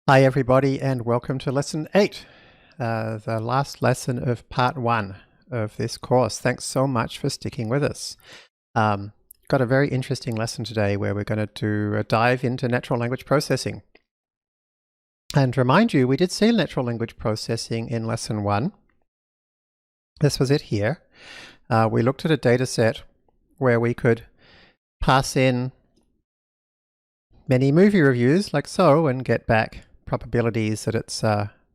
Hi everybody and welcome to lesson 8, the last lesson of part 1 of this course. Thanks so much for sticking with us. Got a very interesting lesson today where we're going to do a dive into natural language processing. And remind you, we did see natural language processing in lesson 1. This was it here. We looked at a data set where we could pass in many movie reviews like so and get back probabilities that it's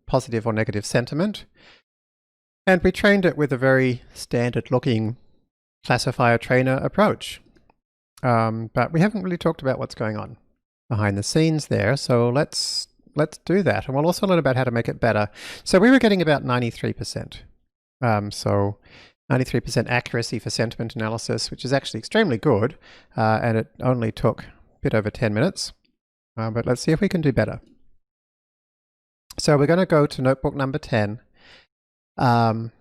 positive or negative sentiment. And we trained it with a very standard looking classifier trainer approach. But we haven't really talked about what's going on behind the scenes there, so let's do that. And we'll also learn about how to make it better. So we were getting about 93%. So 93% accuracy for sentiment analysis, which is actually extremely good, and it only took a bit over 10 minutes. But let's see if we can do better. So we're going to go to notebook number 10. And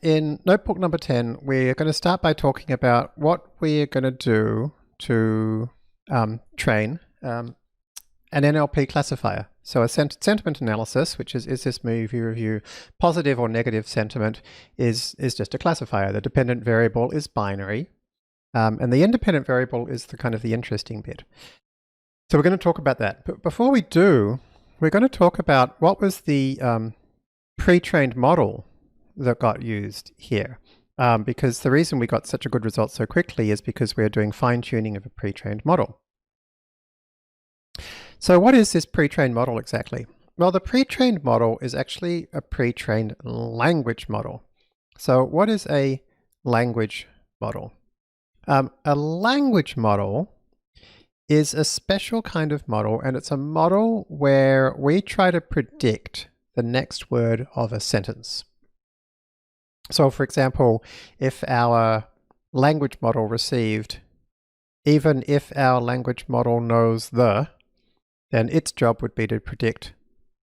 in notebook number 10, we're going to start by talking about what we're going to do to train an NLP classifier. So a sentiment analysis, which is this movie review positive or negative sentiment, is just a classifier. The dependent variable is binary. And the independent variable is the kind of the interesting bit. So we're going to talk about that. But before we do, we're going to talk about what was the pre-trained model that got used here. Because the reason we got such a good result so quickly is because we're doing fine-tuning of a pre-trained model. So what is this pre-trained model exactly? Well, the pre-trained model is actually a pre-trained language model. So what is a language model? A language model is a special kind of model, and it's a model where we try to predict the next word of a sentence. So for example, if our language model received, even if our language model knows the, then its job would be to predict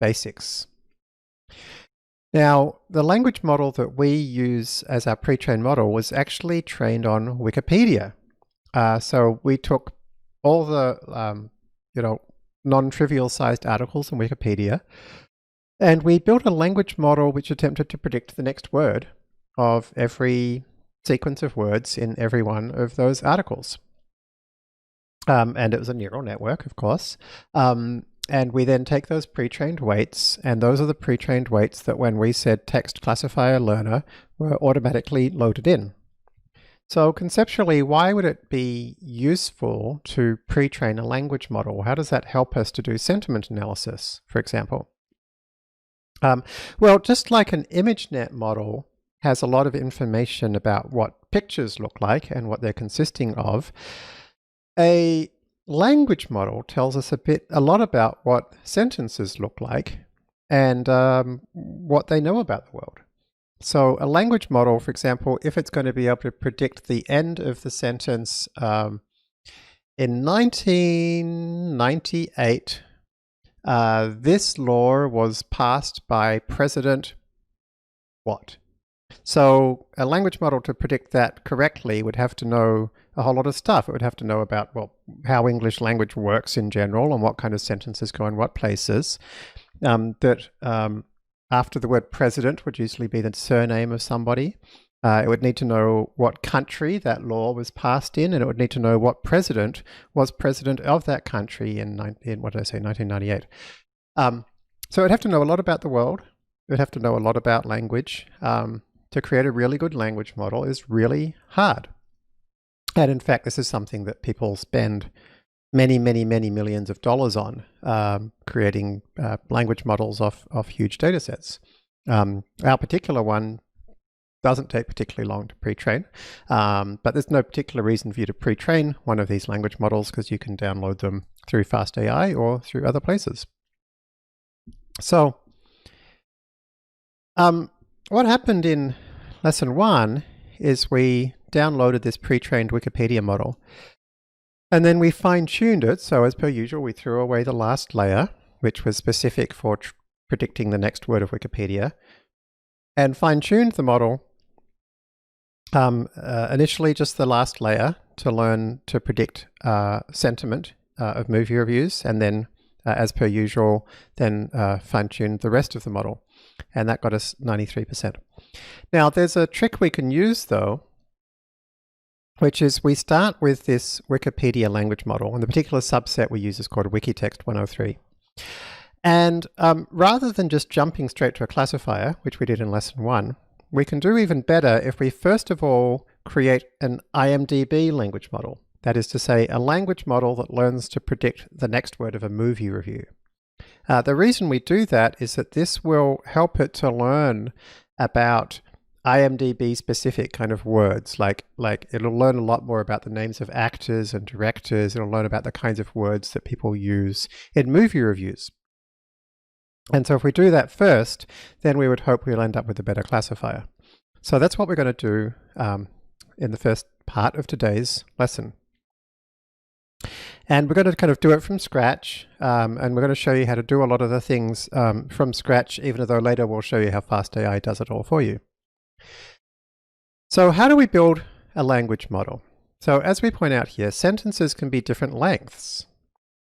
basics. Now, the language model that we use as our pre-trained model was actually trained on Wikipedia. So we took all the non-trivial sized articles in Wikipedia, and we built a language model which attempted to predict the next word of every sequence of words in every one of those articles. And it was a neural network, of course. And we then take those pre-trained weights, and those are the pre-trained weights that when we said text classifier learner were automatically loaded in. So conceptually, why would it be useful to pre-train a language model? How does that help us to do sentiment analysis, for example? Well, just like an ImageNet model has a lot of information about what pictures look like and what they're consisting of, a language model tells us a lot about what sentences look like and what they know about the world. So a language model, for example, if it's going to be able to predict the end of the sentence, in 1998, this law was passed by President what? So a language model to predict that correctly would have to know a whole lot of stuff. It would have to know about, well, how English language works in general and what kind of sentences go in what places. After the word president would usually be the surname of somebody. It would need to know what country that law was passed in, and it would need to know what president was president of that country in 1998. So it would have to know a lot about the world. It would have to know a lot about language. To create a really good language model is really hard. And in fact, this is something that people spend many millions of dollars on, creating language models off huge data sets. Our particular one doesn't take particularly long to pre-train, but there's no particular reason for you to pre-train one of these language models because you can download them through fastai or through other places. So what happened in lesson 1 is we downloaded this pre-trained Wikipedia model. And then we fine-tuned it, so as per usual, we threw away the last layer, which was specific for predicting the next word of Wikipedia, and fine-tuned the model, initially just the last layer to learn to predict sentiment of movie reviews, and then as per usual, then fine-tuned the rest of the model. And that got us 93%. Now, there's a trick we can use, though, which is we start with this Wikipedia language model, and the particular subset we use is called Wikitext 103. And rather than just jumping straight to a classifier, which we did in lesson 1, we can do even better if we first of all create an IMDb language model. That is to say, a language model that learns to predict the next word of a movie review. The reason we do that is that this will help it to learn about IMDb specific kind of words, like it'll learn a lot more about the names of actors and directors. It'll learn about the kinds of words that people use in movie reviews. And so if we do that first, then we would hope we'll end up with a better classifier. So that's what we're going to do in the first part of today's lesson. And we're going to kind of do it from scratch, and we're going to show you how to do a lot of the things from scratch, even though later we'll show you how fastai does it all for you. So how do we build a language model? So as we point out here, sentences can be different lengths,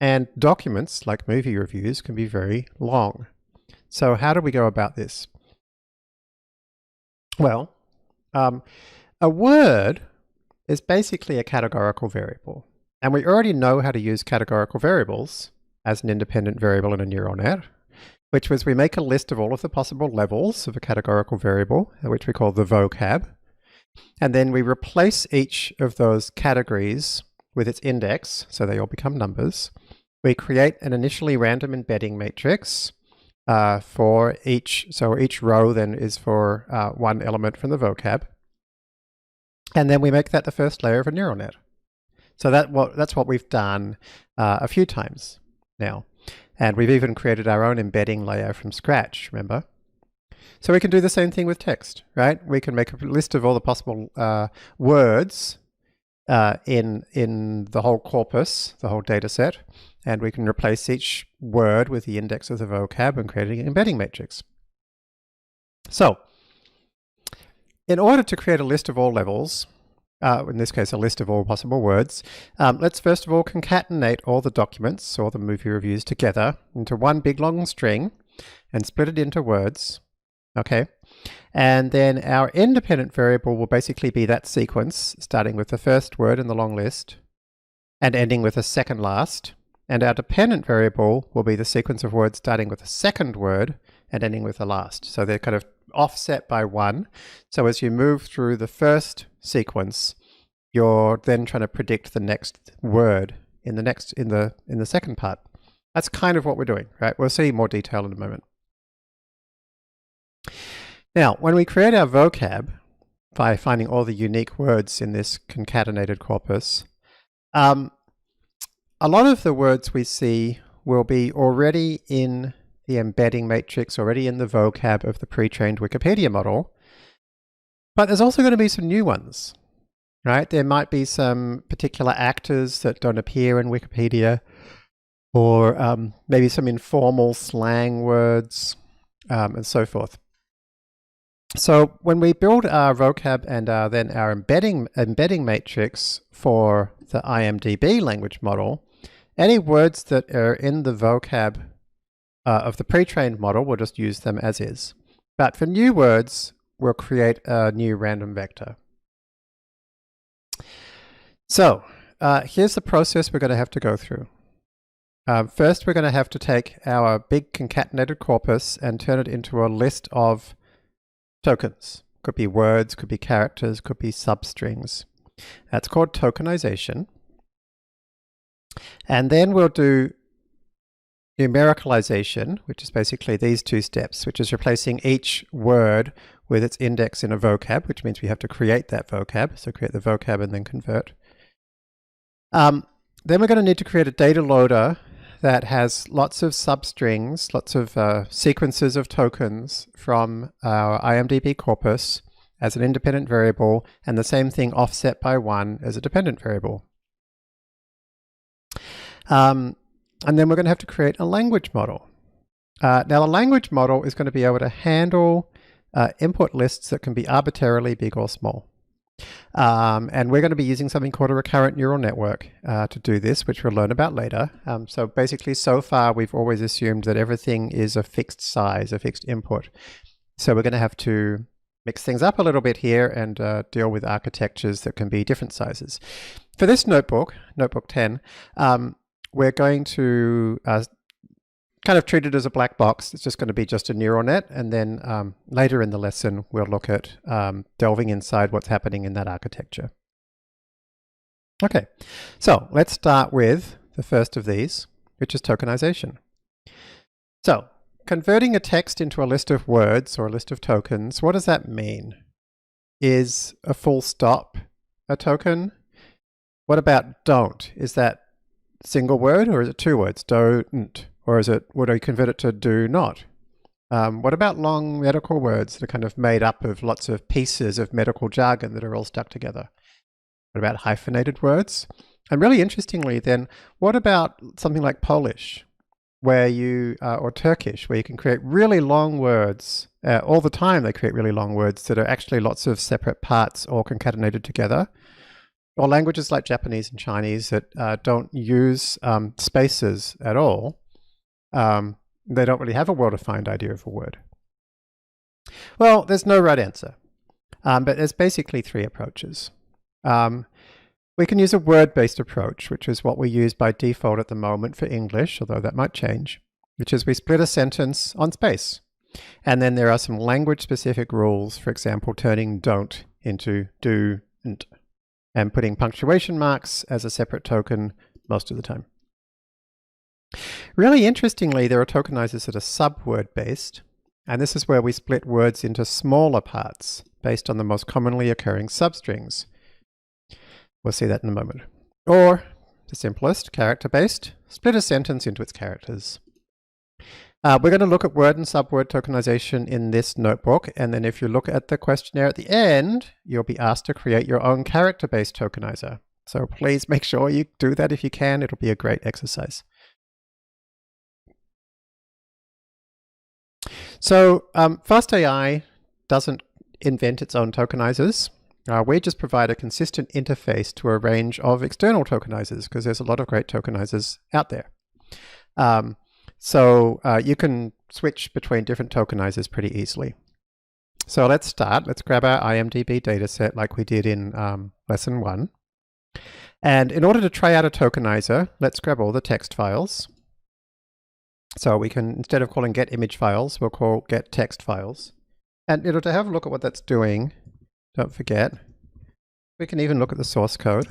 and documents, like movie reviews, can be very long. So how do we go about this? Well, a word is basically a categorical variable. And we already know how to use categorical variables as an independent variable in a neural net, which was we make a list of all of the possible levels of a categorical variable, which we call the vocab. And then we replace each of those categories with its index, so they all become numbers. We create an initially random embedding matrix for each, so each row then is for one element from the vocab. And then we make that the first layer of a neural net. So that's what we've done a few times now. And we've even created our own embedding layer from scratch, remember? So we can do the same thing with text, right? We can make a list of all the possible words in the whole corpus, the whole data set, and we can replace each word with the index of the vocab and create an embedding matrix. So, in order to create a list of all levels, in this case a list of all possible words, let's first of all concatenate all the documents or the movie reviews together into one big long string and split it into words. Okay, and then our independent variable will basically be that sequence, starting with the first word in the long list and ending with a second last. And our dependent variable will be the sequence of words starting with the second word and ending with the last. So they're kind of offset by 1. So as you move through the first sequence, you're then trying to predict the next word in the second part. That's kind of what we're doing, right? We'll see more detail in a moment. Now, when we create our vocab by finding all the unique words in this concatenated corpus, a lot of the words we see will be already in the embedding matrix, already in the vocab of the pre-trained Wikipedia model, but there's also going to be some new ones, right? There might be some particular actors that don't appear in Wikipedia, or maybe some informal slang words, and so forth. So when we build our vocab and then our embedding matrix for the IMDb language model, any words that are in the vocab of the pre-trained model, we'll just use them as is. But for new words, we'll create a new random vector. So here's the process we're going to have to go through. First, we're going to have to take our big concatenated corpus and turn it into a list of tokens. Could be words, could be characters, could be substrings. That's called tokenization. And then we'll do numericalization, which is basically these two steps, which is replacing each word with its index in a vocab, which means we have to create that vocab. So create the vocab and then convert. Then we're going to need to create a data loader that has lots of substrings, lots of sequences of tokens from our IMDb corpus as an independent variable, and the same thing offset by 1 as a dependent variable. And then we're going to have to create a language model. Now the language model is going to be able to handle input lists that can be arbitrarily big or small. And we're going to be using something called a recurrent neural network to do this, which we'll learn about later. So basically, so far, we've always assumed that everything is a fixed size, a fixed input. So we're going to have to mix things up a little bit here and deal with architectures that can be different sizes. For this notebook, Notebook 10, we're going to kind of treat it as a black box. It's just going to be just a neural net. And then later in the lesson, we'll look at delving inside what's happening in that architecture. Okay, so let's start with the first of these, which is tokenization. So converting a text into a list of words or a list of tokens, what does that mean? Is a full stop a token? What about don't? Is that single word or is it two words? Don't. Or is it, would I convert it to do not? What about long medical words that are kind of made up of lots of pieces of medical jargon that are all stuck together? What about hyphenated words? And really interestingly then, what about something like Polish, where you, or Turkish, where you can create really long words, all the time they create really long words that are actually lots of separate parts all concatenated together. Or languages like Japanese and Chinese that don't use spaces at all. They don't really have a well-defined idea of a word. Well, there's no right answer, but there's basically three approaches. We can use a word-based approach, which is what we use by default at the moment for English, although that might change, which is we split a sentence on space. And then there are some language-specific rules, for example, turning don't into do-n't, and putting punctuation marks as a separate token most of the time. Really interestingly, there are tokenizers that are subword based, and this is where we split words into smaller parts based on the most commonly occurring substrings. We'll see that in a moment. Or, the simplest, character based, split a sentence into its characters. We're going to look at word and subword tokenization in this notebook, and then if you look at the questionnaire at the end, you'll be asked to create your own character-based tokenizer. So please make sure you do that if you can. It'll be a great exercise. So fastai doesn't invent its own tokenizers. We just provide a consistent interface to a range of external tokenizers because there's a lot of great tokenizers out there. So you can switch between different tokenizers pretty easily. So let's start. Let's grab our Imdb dataset like we did in lesson 1. And in order to try out a tokenizer, let's grab all the text files. So we can, instead of calling get image files, we'll call get text files. And to have a look at what that's doing, don't forget, we can even look at the source code.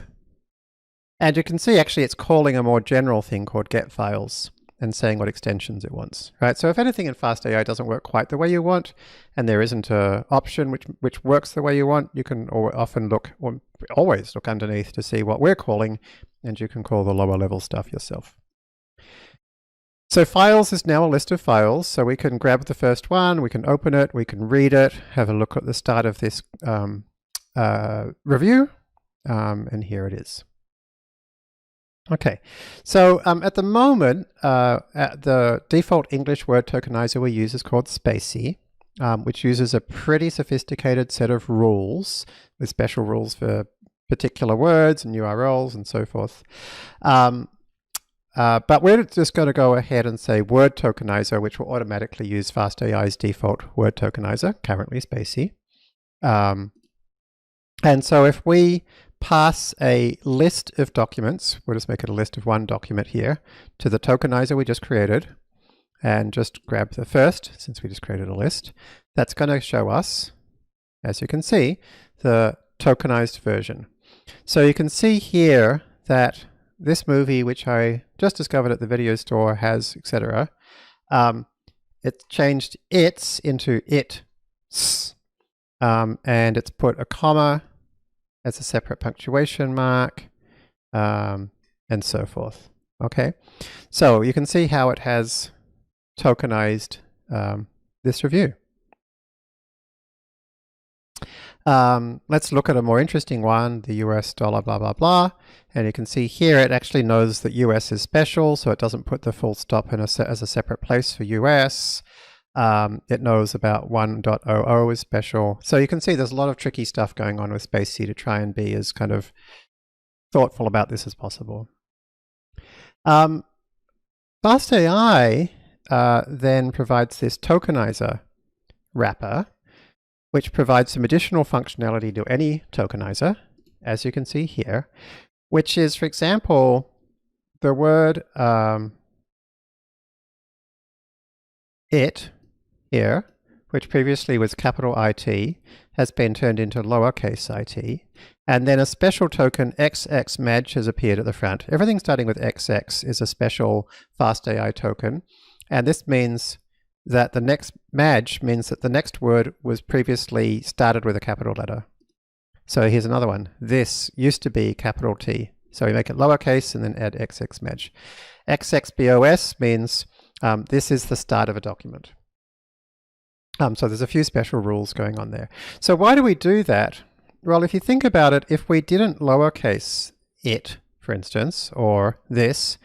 And you can see actually it's calling a more general thing called get files and saying what extensions it wants, right? So if anything in fastai doesn't work quite the way you want, and there isn't an option which works the way you want, you can often look, or always look underneath to see what we're calling, and you can call the lower level stuff yourself. So files is now a list of files, so we can grab the first one, we can open it, we can read it, have a look at the start of this review, and here it is. Okay, so at the moment, the default English word tokenizer we use is called spaCy, which uses a pretty sophisticated set of rules, with special rules for particular words and URLs and so forth. But we're just going to go ahead and say word tokenizer, which will automatically use fastai's default word tokenizer, currently spaCy. And so if we pass a list of documents, we'll just make it a list of one document here, to the tokenizer we just created, and just grab the first, since we just created a list, that's going to show us, as you can see, the tokenized version. So you can see here that this movie, which I just discovered at the video store, has, etc. It's changed its into its, and it's put a comma as a separate punctuation mark, and so forth. Okay, so you can see how it has tokenized this review. Let's look at a more interesting one, the US dollar blah blah blah, and you can see here it actually knows that US is special, so it doesn't put the full stop in as a separate place for US. It knows about 1.00 is special. So you can see there's a lot of tricky stuff going on with spaCy to try and be as kind of thoughtful about this as possible. fastai then provides this Tokenizer Wrapper, which provides some additional functionality to any tokenizer, as you can see here, which is, for example, the word it here, which previously was capital IT, has been turned into lowercase it, and then a special token XXMadge has appeared at the front. Everything starting with XX is a special fastai token, and this means that the next madge means that the next word was previously started with a capital letter. So here's another one. This used to be capital T. So we make it lowercase and then add XXMadge. XXBOS means this is the start of a document. So there's a few special rules going on there. So why do we do that? Well, if you think about it, if we didn't lowercase it, for instance, or this,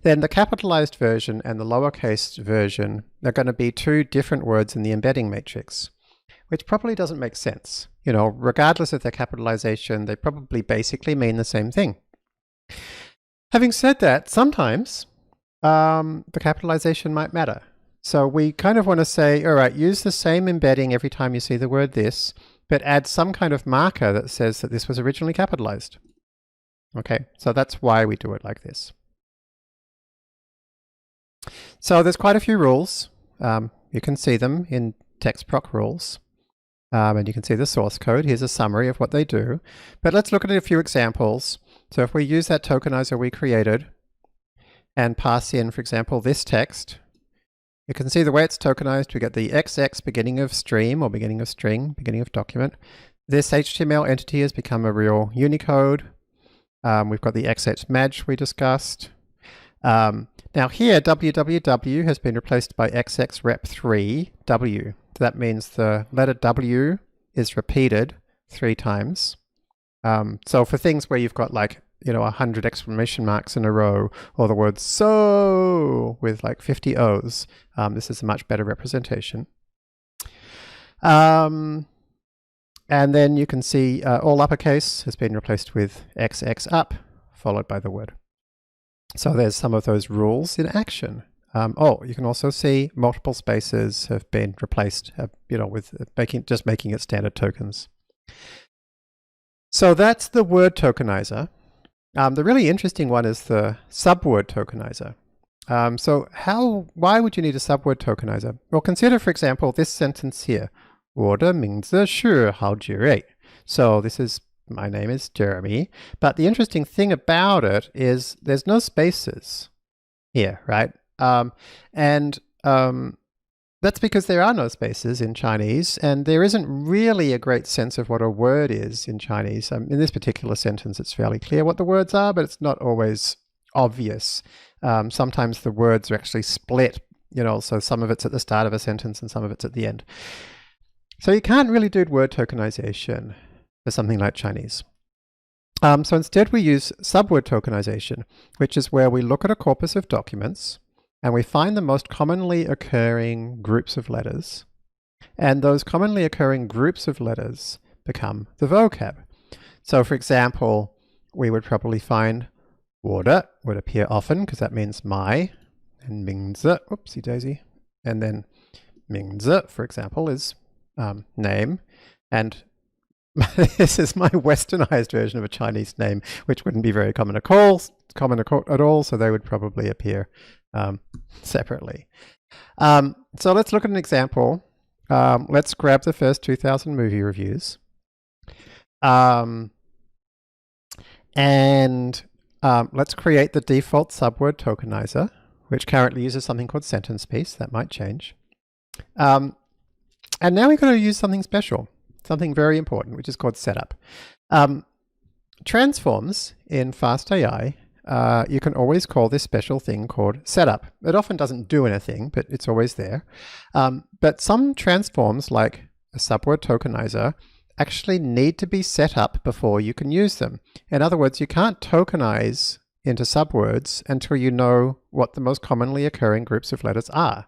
then the capitalized version and the lowercase version are going to be two different words in the embedding matrix, which probably doesn't make sense. You know, regardless of their capitalization, they probably basically mean the same thing. Having said that, sometimes the capitalization might matter. So we kind of want to say, all right, use the same embedding every time you see the word this, but add some kind of marker that says that this was originally capitalized. Okay, so that's why we do it like this. So there's quite a few rules. You can see them in TextProc rules. And you can see the source code. Here's a summary of what they do. But let's look at a few examples. So if we use that tokenizer we created and pass in, for example, this text, you can see the way it's tokenized. We get the XX beginning of stream or beginning of string, beginning of document. This HTML entity has become a real Unicode. We've got the XXMadge we discussed. Now here, www has been replaced by XXRep3w. That means the letter W is repeated 3 times. So for things where you've got like, 100 exclamation marks in a row, or the word so with like 50 O's, this is a much better representation. And then you can see all uppercase has been replaced with XX up, followed by the word. So there's some of those rules in action. You can also see multiple spaces have been replaced, with making it standard tokens. So that's the word tokenizer. The really interesting one is the subword tokenizer. Why would you need a subword tokenizer? Well, consider, for example, this sentence here. 我的名字是郝杰瑞. So this is, my name is Jeremy. But the interesting thing about it is there's no spaces here, right? That's because there are no spaces in Chinese, and there isn't really a great sense of what a word is in Chinese. In this particular sentence, it's fairly clear what the words are, but it's not always obvious. Sometimes the words are actually split, so some of it's at the start of a sentence and some of it's at the end. So you can't really do word tokenization for something like Chinese. So instead we use subword tokenization, which is where we look at a corpus of documents and we find the most commonly occurring groups of letters. And those commonly occurring groups of letters become the vocab. So for example, we would probably find 我的 would appear often because that means my, and 名字, oopsie daisy, and then 名字, for example, is name, and this is my westernized version of a Chinese name, which wouldn't be very common at all, so they would probably appear separately. So let's look at an example. Let's grab the first 2000 movie reviews. Let's create the default subword tokenizer, which currently uses something called sentence piece. That might change. And now we're going to use something special, something very important, which is called setup. Transforms in fastai, you can always call this special thing called setup. It often doesn't do anything, but it's always there. But some transforms, like a subword tokenizer, actually need to be set up before you can use them. In other words, you can't tokenize into subwords until you know what the most commonly occurring groups of letters are.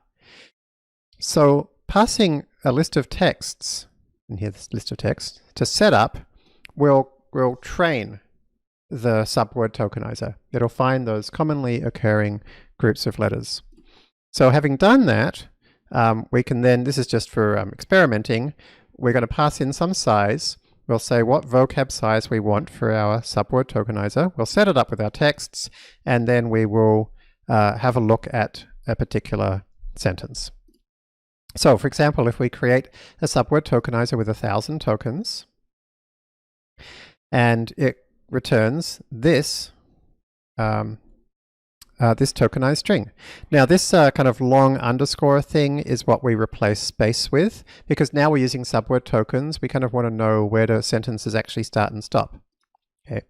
So passing a list of texts, and here this list of texts, to setup will train the Subword Tokenizer. It'll find those commonly occurring groups of letters. So having done that, we can then, this is just for experimenting, we're going to pass in some size. We'll say what vocab size we want for our Subword Tokenizer. We'll set it up with our texts, and then we will have a look at a particular sentence. So for example, if we create a Subword Tokenizer with 1,000 tokens, and it returns this this tokenized string. Now this kind of long underscore thing is what we replace space with, because now we're using Subword tokens. We kind of want to know where the sentences actually start and stop. Okay,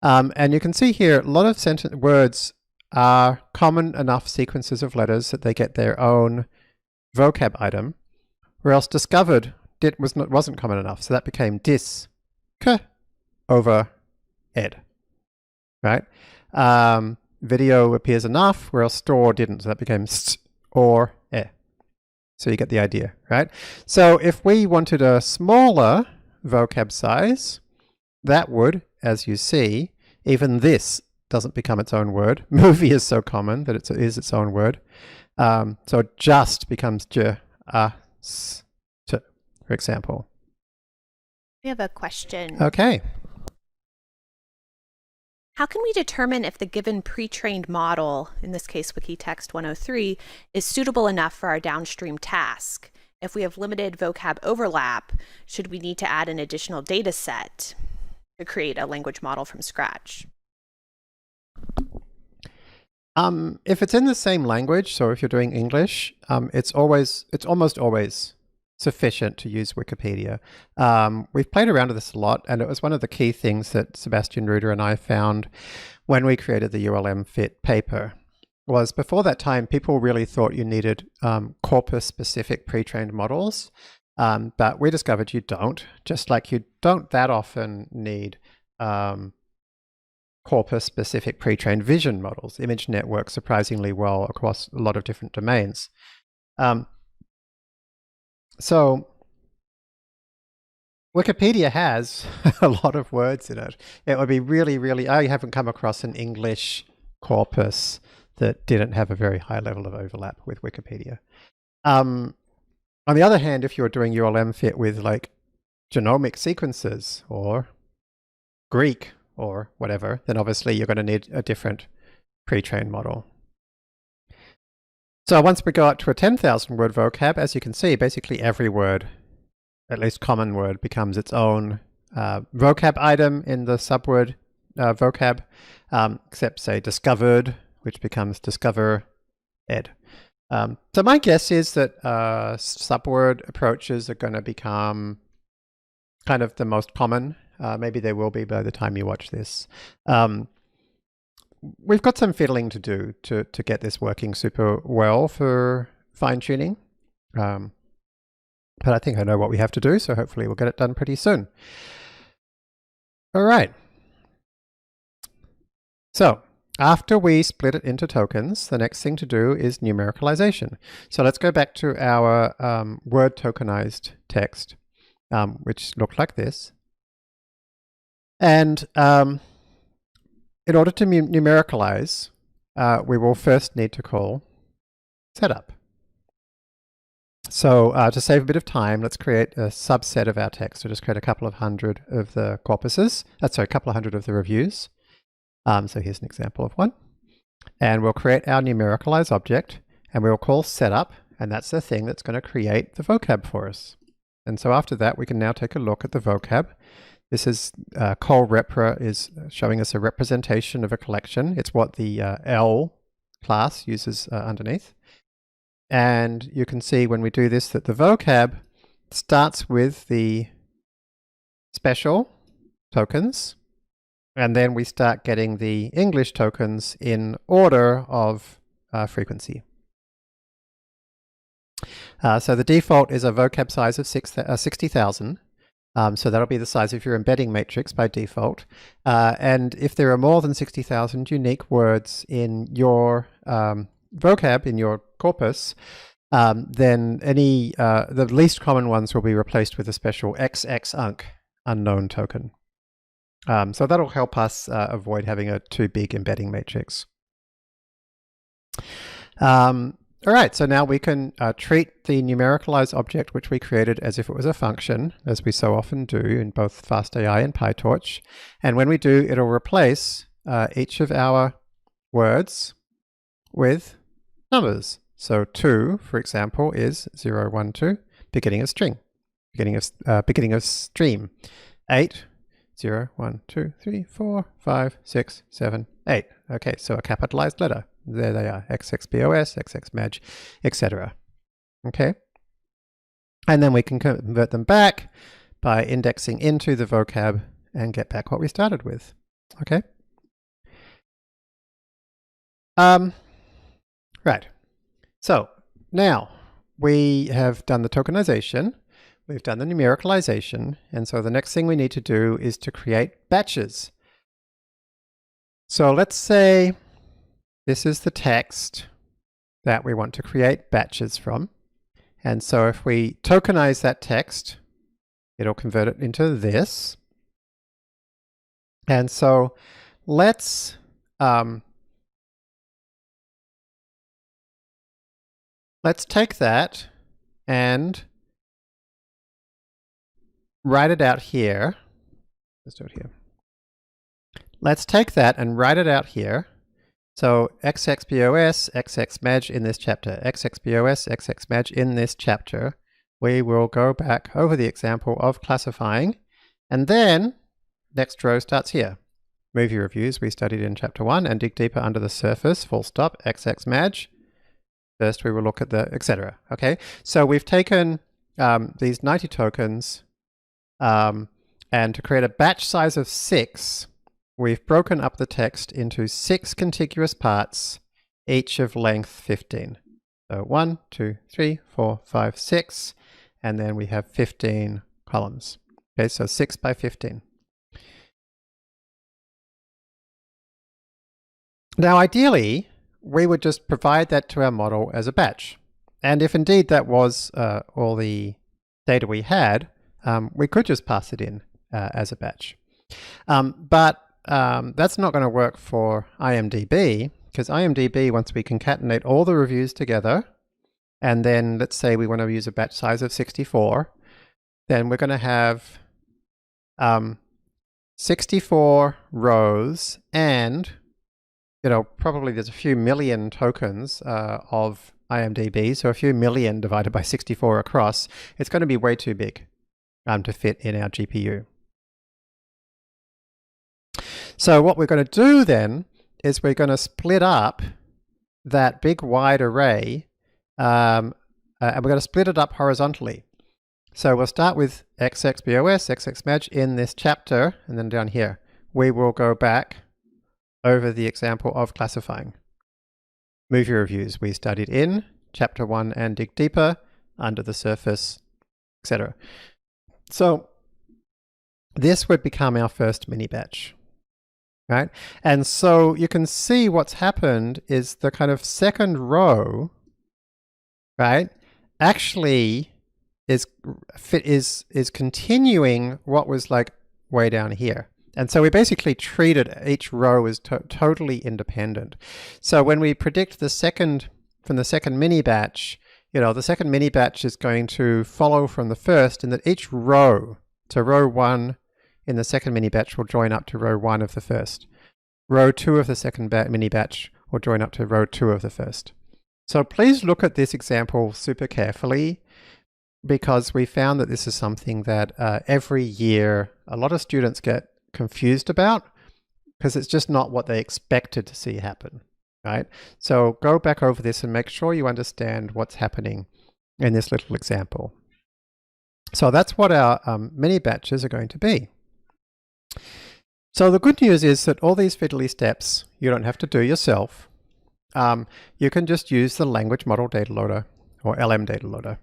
and you can see here a lot of words are common enough sequences of letters that they get their own vocab item, whereas discovered wasn't common enough, so that became dis over ed, right? Video appears enough, whereas store didn't, so that became st or e. So you get the idea, right? So if we wanted a smaller vocab size, that would, as you see, even this doesn't become its own word. Movie is so common that it is its own word. So just becomes j, a, s, t, for example. We have a question. Okay. How can we determine if the given pre-trained model, in this case Wikitext 103, is suitable enough for our downstream task? If we have limited vocab overlap, should we need to add an additional data set to create a language model from scratch? If it's in the same language, so if you're doing English, it's almost always sufficient to use Wikipedia. We've played around with this a lot, and it was one of the key things that Sebastian Ruder and I found when we created the ULM Fit paper. Was before that time, people really thought you needed corpus-specific pre-trained models, but we discovered you don't, just like you don't that often need corpus-specific pre-trained vision models. ImageNet works surprisingly well across a lot of different domains. So Wikipedia has a lot of words in it. It would be really, I haven't come across an English corpus that didn't have a very high level of overlap with Wikipedia. On the other hand, if you're doing ULM Fit with like genomic sequences or Greek or whatever, then obviously you're going to need a different pre-trained model. So once we go up to a 10,000 word vocab, as you can see, basically every word, at least common word, becomes its own vocab item in the Subword vocab, except say discovered, which becomes discover ed. So my guess is that Subword approaches are going to become kind of the most common. Maybe they will be by the time you watch this. We've got some fiddling to do to get this working super well for fine-tuning. But I think I know what we have to do, so hopefully we'll get it done pretty soon. All right. So after we split it into tokens, the next thing to do is numericalization. So let's go back to our word tokenized text, which looked like this. And in order to numericalize, we will first need to call setup. So to save a bit of time, let's create a subset of our text. We'll just create a couple of hundred of the corpuses. Sorry, a couple of hundred of the reviews. So here's an example of one. And we'll create our numericalize object, and we'll call setup, and that's the thing that's going to create the vocab for us. And so after that, we can now take a look at the vocab. This is Callrepr is showing us a representation of a collection. It's what the L class uses underneath. And you can see when we do this that the vocab starts with the special tokens, and then we start getting the English tokens in order of frequency. So the default is a vocab size of 60,000. So that'll be the size of your embedding matrix by default. And if there are more than 60,000 unique words in your vocab, in your corpus, then any the least common ones will be replaced with a special XXUnc unknown token. So that'll help us avoid having a too big embedding matrix. All right, so now we can treat the numericalize object which we created as if it was a function, as we so often do in both fastai and PyTorch. And when we do, it'll replace each of our words with numbers. So 2, for example, is 0, 1, 2, beginning of string, beginning of stream. 8, 0, 1, 2, 3, 4, 5, 6, 7, 8. Okay, so a capitalized letter. There they are, XXBOS, XXMag, etc. Okay? And then we can convert them back by indexing into the vocab and get back what we started with. Okay? Right. So now we have done the tokenization, we've done the numericalization, and so the next thing we need to do is to create batches. So let's say this is the text that we want to create batches from. And so if we tokenize that text, it'll convert it into this. And so let's take that and write it out here. Let's do it here. Let's take that and write it out here. So XXBOS, XXMag in this chapter, XXBOS, XXMag in this chapter. We will go back over the example of classifying, and then next row starts here. Movie reviews we studied in chapter 1 and dig deeper under the surface, full stop, XXMag. First we will look at the etc. Okay, so we've taken these 90 tokens and to create a batch size of 6, we've broken up the text into 6 contiguous parts, each of length 15. So 1, 2, 3, 4, 5, 6, and then we have 15 columns. Okay, so 6 by 15. Now ideally, we would just provide that to our model as a batch. And if indeed that was all the data we had, we could just pass it in as a batch. But that's not going to work for Imdb, because Imdb, once we concatenate all the reviews together, and then let's say we want to use a batch size of 64, then we're going to have 64 rows, and probably there's a few million tokens of Imdb, so a few million divided by 64 across, it's going to be way too big to fit in our GPU. So what we're going to do then is we're going to split up that big wide array and we're going to split it up horizontally. So we'll start with XXBOS, XXMag in this chapter, and then down here we will go back over the example of classifying. Movie reviews we studied in chapter 1 and dig deeper, under the surface, etc. So this would become our first mini batch. Right? And so you can see what's happened is the kind of second row, right, actually is continuing what was like way down here. And so we basically treated each row as totally independent. So when we predict the second, from the second mini batch, the second mini batch is going to follow from the first, in that each row, so row 1 in the second mini batch will join up to row 1 of the first. Row 2 of the second mini batch will join up to row 2 of the first. So please look at this example super carefully, because we found that this is something that every year a lot of students get confused about, because it's just not what they expected to see happen, right? So go back over this and make sure you understand what's happening in this little example. So that's what our mini batches are going to be. So the good news is that all these fiddly steps you don't have to do yourself. You can just use the language model data loader, or LM data loader.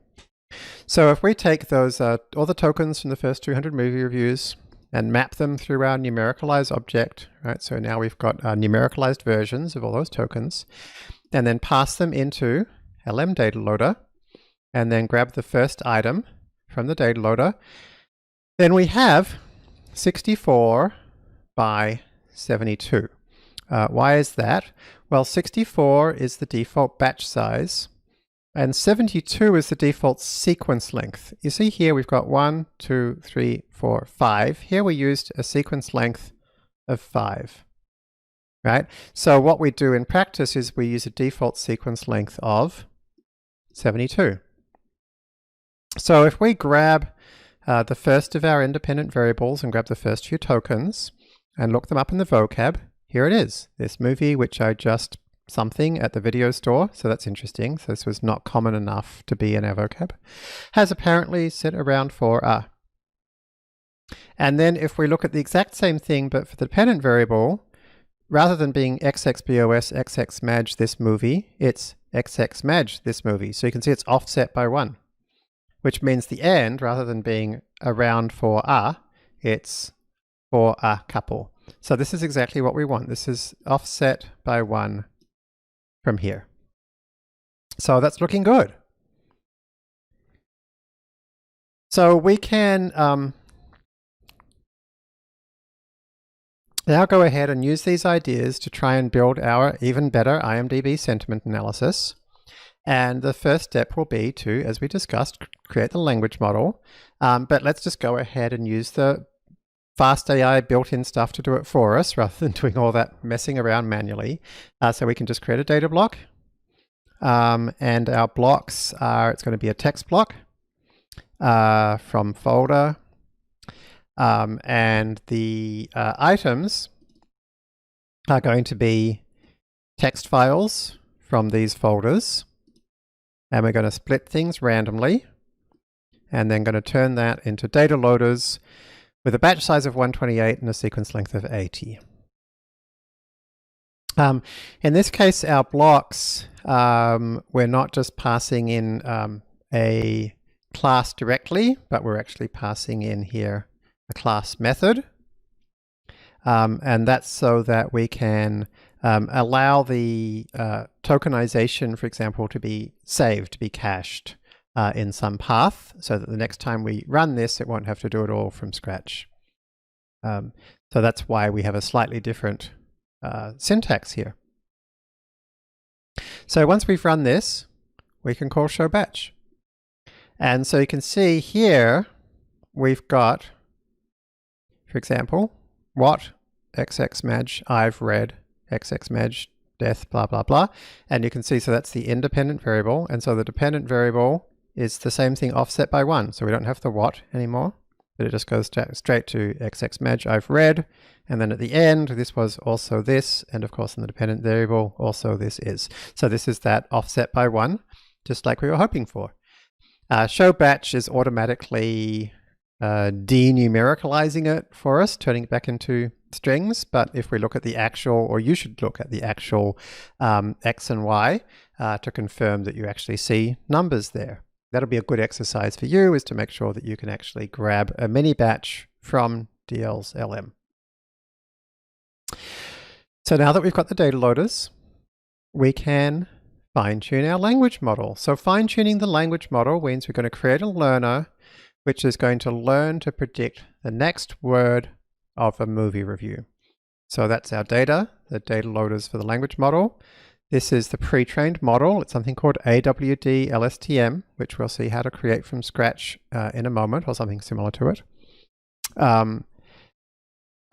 So if we take those all the tokens from the first 200 movie reviews and map them through our numericalize object, right? So now we've got numericalized versions of all those tokens, and then pass them into LM data loader. and then grab the first item from the data loader, then we have 64 by 72. Why is that? Well, 64 is the default batch size, and 72 is the default sequence length. You see here we've got 1, 2, 3, 4, 5. Here we used a sequence length of 5. Right? So what we do in practice is we use a default sequence length of 72. So if we grab the first of our independent variables and grab the first few tokens and look them up in the vocab, here it is, this movie which I just something at the video store, so that's interesting. So this was not common enough to be in our vocab, has apparently set around for a. And then if we look at the exact same thing but for the dependent variable, rather than being xxbos xxmaj this movie, it's xxmaj this movie. So you can see it's offset by 1, which means the end, rather than being around for a, it's for a couple. So this is exactly what we want. This is offset by 1 from here. So that's looking good. So we can now go ahead and use these ideas to try and build our even better IMDb sentiment analysis. And the first step will be to, as we discussed, create the language model. But let's just go ahead and use the fastai built-in stuff to do it for us, rather than doing all that messing around manually. So we can just create a data block. And our blocks are, it's going to be a text block from folder. And the items are going to be text files from these folders. And we're going to split things randomly, and then going to turn that into data loaders with a batch size of 128 and a sequence length of 80. In this case, our blocks, we're not just passing in a class directly, but we're actually passing in here a class method. And that's so that we can allow the tokenization, for example, to be saved, to be cached in some path, so that the next time we run this, it won't have to do it all from scratch. So that's why we have a slightly different syntax here. So once we've run this, we can call show batch. And so you can see here, we've got, for example, what xxmaj I've read, xxmaj death, blah, blah, blah. And you can see, so that's the independent variable. And so the dependent variable is the same thing offset by 1. So we don't have the what anymore, but it just goes straight to xxmaj I've read. And then at the end, this was also this. And of course, in the dependent variable, also this is. So this is that offset by 1, just like we were hoping for. Show batch is automatically denumericalizing it for us, turning it back into strings. But if we look at the actual, or you should look at the actual X and Y to confirm that you actually see numbers there. That'll be a good exercise for you, is to make sure that you can actually grab a mini batch from DL's LM. So now that we've got the data loaders, we can fine-tune our language model. So fine-tuning the language model means we're going to create a learner which is going to learn to predict the next word of a movie review. So that's our data, the data loaders for the language model. This is the pre-trained model. It's something called AWD Lstm, which we'll see how to create from scratch in a moment, or something similar to it.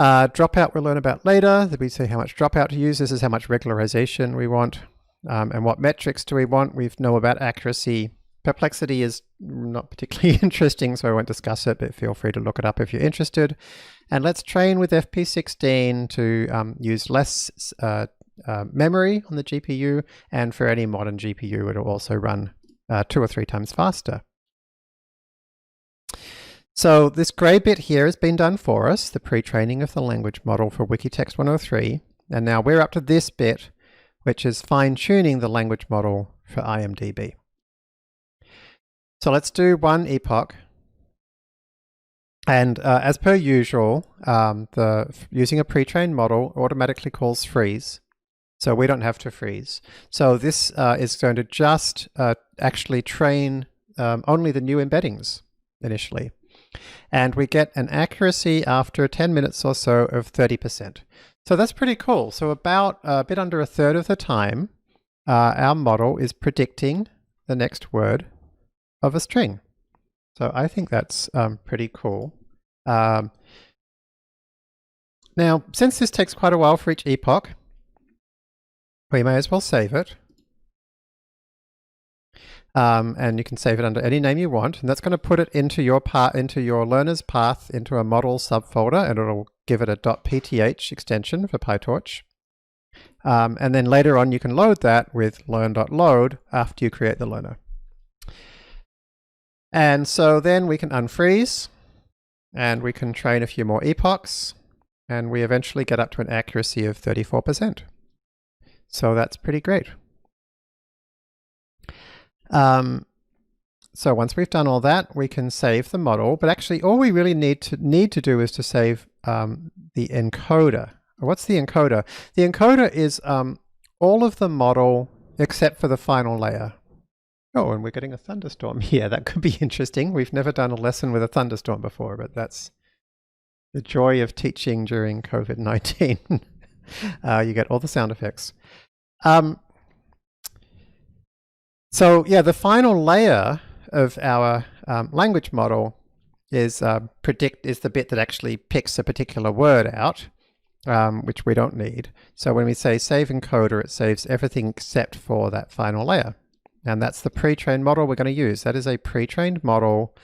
Dropout we'll learn about later. We see how much dropout to use. This is how much regularization we want. And what metrics do we want? We know about accuracy. Perplexity is not particularly interesting, so I won't discuss it, but feel free to look it up if you're interested. And let's train with FP16 to use less memory on the GPU, and for any modern GPU, it'll also run 2 or 3 times faster. So this gray bit here has been done for us, the pre-training of the language model for Wikitext 103. And now we're up to this bit, which is fine-tuning the language model for IMDb. So let's do one epoch. And as per usual, using a pre-trained model automatically calls freeze. So we don't have to freeze. So this is going to just actually train only the new embeddings initially. And we get an accuracy after 10 minutes or so of 30%. So that's pretty cool. So about a bit under a third of the time, our model is predicting the next word of a string. So I think that's pretty cool. Now, since this takes quite a while for each epoch, we may as well save it. And you can save it under any name you want, and that's going to put it into your learner's path into a model subfolder, and it'll give it a .pth extension for PyTorch. And then later on you can load that with learn.load after you create the learner. And so then we can unfreeze, and we can train a few more epochs, and we eventually get up to an accuracy of 34%. So that's pretty great. So once we've done all that, we can save the model, but actually all we really need to do is to save the encoder. What's the encoder? The encoder is all of the model except for the final layer. Oh, and we're getting a thunderstorm here. That could be interesting. We've never done a lesson with a thunderstorm before, but that's the joy of teaching during COVID-19. You get all the sound effects. So yeah, the final layer of our language model is the bit that actually picks a particular word out, which we don't need. So when we say save encoder, it saves everything except for that final layer. And that's the pre-trained model we're going to use. That is a pre-trained model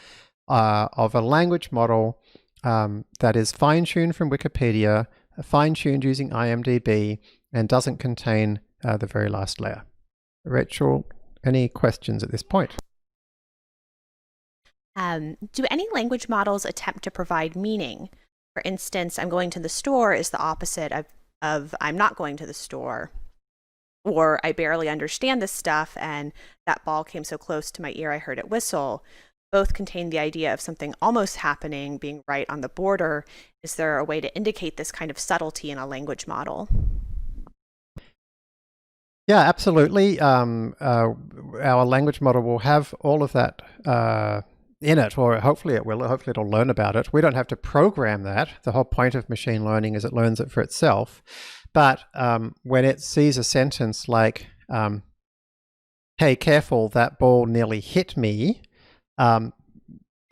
of a language model that is fine-tuned from Wikipedia, fine-tuned using Imdb, and doesn't contain the very last layer. Rachel, any questions at this point? Do any language models attempt to provide meaning? For instance, I'm going to the store is the opposite of I'm not going to the store. Or I barely understand this stuff and that ball came so close to my ear I heard it whistle. Both contain the idea of something almost happening, being right on the border. Is there a way to indicate this kind of subtlety in a language model? Yeah, absolutely. Our language model will have all of that in it, or hopefully it will. Hopefully it'll learn about it. We don't have to program that. The whole point of machine learning is it learns it for itself. But when it sees a sentence like, hey, careful, that ball nearly hit me, the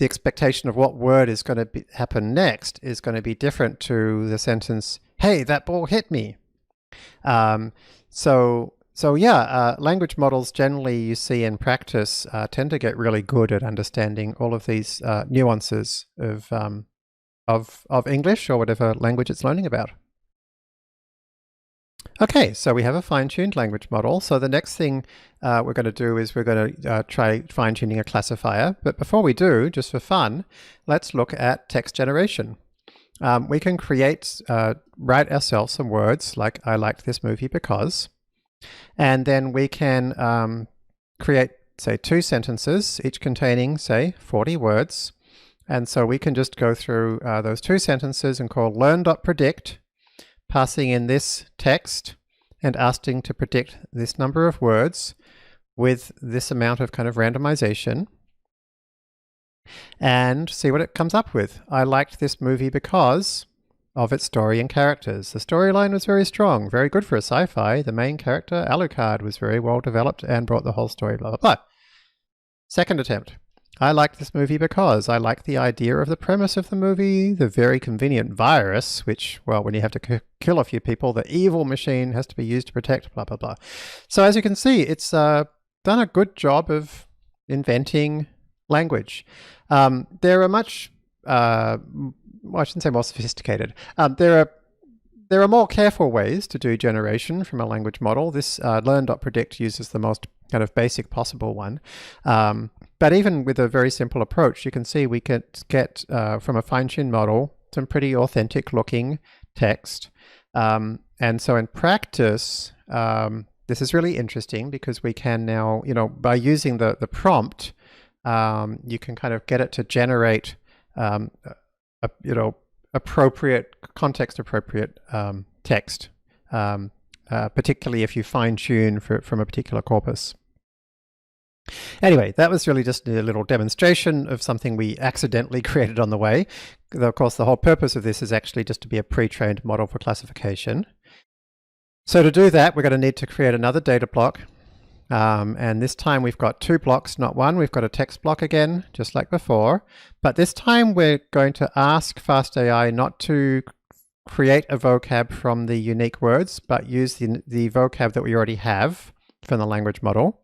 expectation of what word is going to happen next is going to be different to the sentence, hey, that ball hit me. So yeah, language models generally you see in practice tend to get really good at understanding all of these nuances of English or whatever language it's learning about. Okay, so we have a fine-tuned language model. So the next thing we're going to do is we're going to try fine-tuning a classifier. But before we do, just for fun, let's look at text generation. We can write ourselves some words like I liked this movie because, and then we can create, say, 2 sentences, each containing, say, 40 words. And so we can just go through those 2 sentences and call learn.predict, passing in this text and asking to predict this number of words with this amount of kind of randomization, and see what it comes up with. I liked this movie because of its story and characters. The storyline was very strong, very good for a sci-fi. The main character, Alucard, was very well developed and brought the whole story, blah, blah, blah. Second attempt. I liked this movie because I like the idea of the premise of the movie, the very convenient virus, which, well, when you have to kill a few people, the evil machine has to be used to protect, blah, blah, blah. So as you can see, it's done a good job of inventing language. There are much, well, I shouldn't say more sophisticated. There are more careful ways to do generation from a language model. This learn.predict uses the most kind of basic possible one. But even with a very simple approach, you can see we can get from a fine-tuned model some pretty authentic looking text. And so in practice, this is really interesting because we can now, by using the prompt, you can kind of get it to generate, appropriate, context-appropriate text, particularly if you fine-tune from a particular corpus. Anyway, that was really just a little demonstration of something we accidentally created on the way. Of course, the whole purpose of this is actually just to be a pre-trained model for classification. So to do that, we're going to need to create another data block. And this time we've got 2 blocks, not 1. We've got a text block again, just like before. But this time we're going to ask FastAI not to create a vocab from the unique words, but use the vocab that we already have from the language model.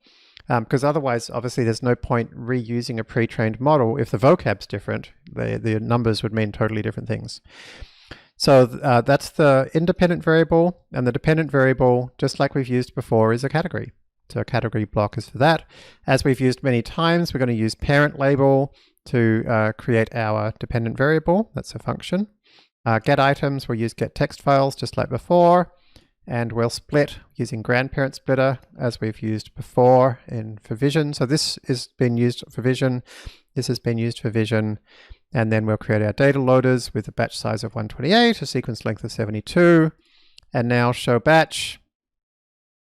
Because otherwise, obviously, there's no point reusing a pre-trained model if the vocab's different. The numbers would mean totally different things. So that's the independent variable, and the dependent variable, just like we've used before, is a category. So a category block is for that. As we've used many times, we're going to use parent label to create our dependent variable. That's a function. Get items, we'll use get text files, just like before. And we'll split using grandparent splitter as we've used before for vision. So this has been used for vision. This has been used for vision. And then we'll create our data loaders with a batch size of 128, a sequence length of 72. And now show batch.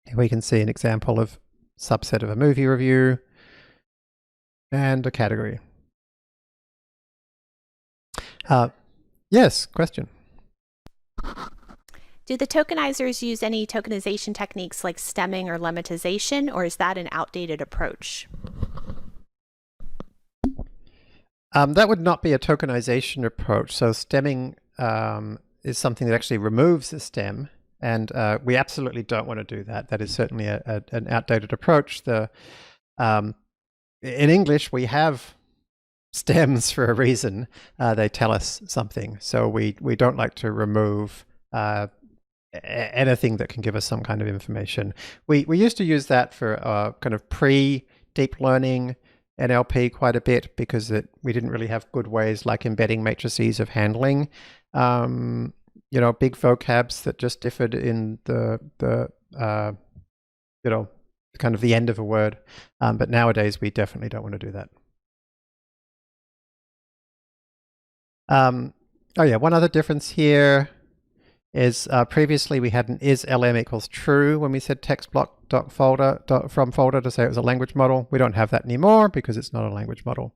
Here we can see an example of subset of a movie review and a category. Yes, question. Do the tokenizers use any tokenization techniques like stemming or lemmatization, or is that an outdated approach? That would not be a tokenization approach. So stemming is something that actually removes the stem, and we absolutely don't want to do that. That is certainly an outdated approach. In English, we have stems for a reason. They tell us something. So we don't like to remove anything that can give us some kind of information. We used to use that for kind of pre-deep learning NLP quite a bit because we didn't really have good ways like embedding matrices of handling big vocabs that just differed in the kind of the end of a word. But nowadays we definitely don't want to do that. Oh yeah, one other difference here is previously we had an is lm equals true when we said text block from folder to say it was a language model. We don't have that anymore because it's not a language model.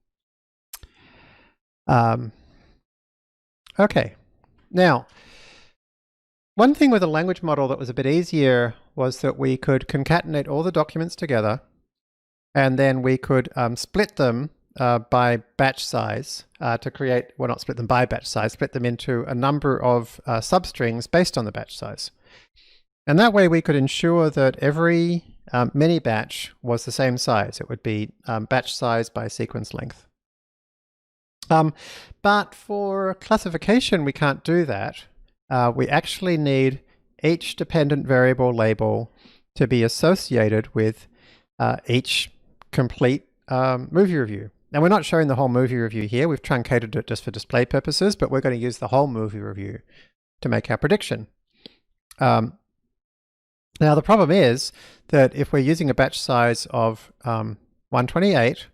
Okay, now one thing with a language model that was a bit easier was that we could concatenate all the documents together, and then we could split them by batch size to create, well, not split them by batch size, split them into a number of substrings based on the batch size. And that way we could ensure that every mini batch was the same size. It would be batch size by sequence length. But for classification, we can't do that. We actually need each dependent variable label to be associated with each complete movie review. Now, we're not showing the whole movie review here. We've truncated it just for display purposes, but we're going to use the whole movie review to make our prediction. Now, the problem is that if we're using a batch size of 128,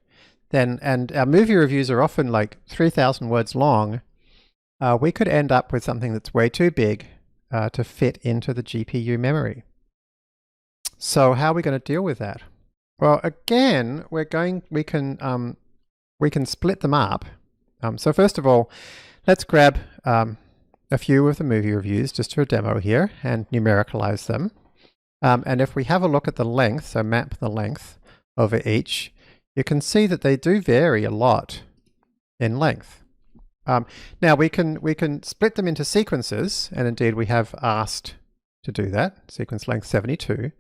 and our movie reviews are often like 3,000 words long, we could end up with something that's way too big to fit into the GPU memory. So how are we going to deal with that? Well, again, we can split them up. So first of all, let's grab a few of the movie reviews just for a demo here and numericalize them. And if we have a look at the length, so map the length over each, you can see that they do vary a lot in length. Now we can split them into sequences, and indeed we have asked to do that, sequence length 72.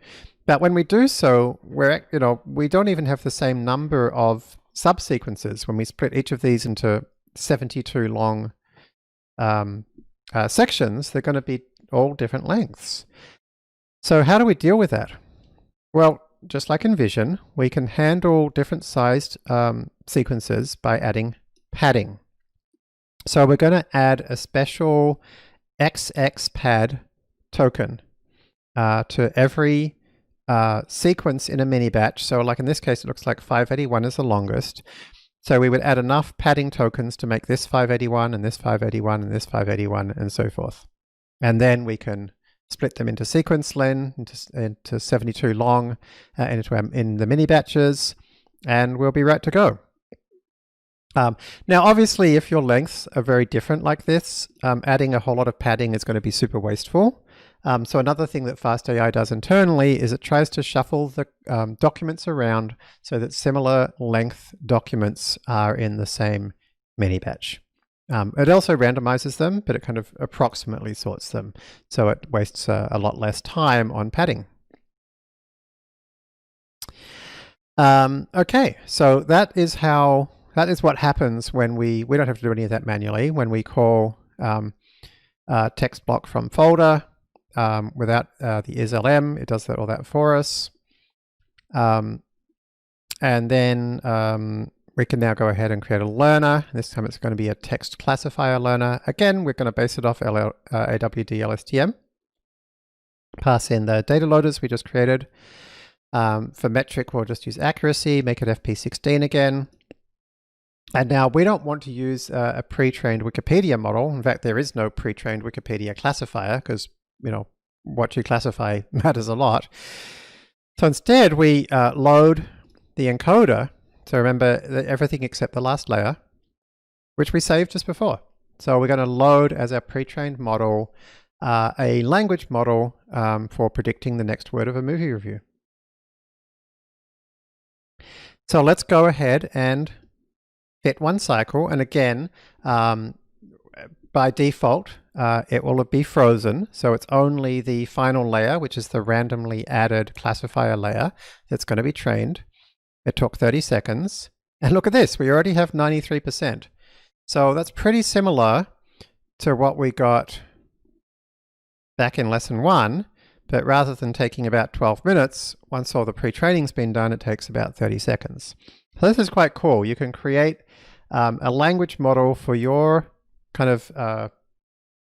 But when we do so, we don't even have the same number of subsequences when we split each of these into 72 long sections. They're going to be all different lengths. So how do we deal with that? Well, just like in Vision, we can handle different sized sequences by adding padding. So we're going to add a special XXPad token to every sequence in a mini batch. So like in this case, it looks like 581 is the longest. So we would add enough padding tokens to make this 581 and this 581 and this 581 and so forth. And then we can split them into sequence len, into 72 long, in the mini batches. and we'll be right to go. Now, obviously, if your lengths are very different like this, adding a whole lot of padding is going to be super wasteful. So another thing that FastAI does internally is it tries to shuffle the documents around so that similar length documents are in the same mini batch. It also randomizes them, but it kind of approximately sorts them, so it wastes a lot less time on padding. Okay, so that is what happens when we don't have to do any of that manually. When we call text block from folder without the isLm, it does all that for us. And then we can now go ahead and create a learner. This time it's going to be a text classifier learner. Again, we're going to base it off AWD Lstm. Pass in the data loaders we just created. For metric, we'll just use accuracy, make it FP16 again. And now we don't want to use a pre-trained Wikipedia model. In fact, there is no pre-trained Wikipedia classifier because, you know, what you classify matters a lot. So instead, we load the encoder. So remember, everything except the last layer, which we saved just before. So we're going to load as our pre-trained model a language model for predicting the next word of a movie review. So let's go ahead and fit one cycle, and again, by default, it will be frozen, so it's only the final layer, which is the randomly added classifier layer, that's going to be trained. It took 30 seconds, and look at this, we already have 93%. So that's pretty similar to what we got back in lesson 1, but rather than taking about 12 minutes, once all the pre-training's been done, it takes about 30 seconds. So this is quite cool. You can create a language model for your kind of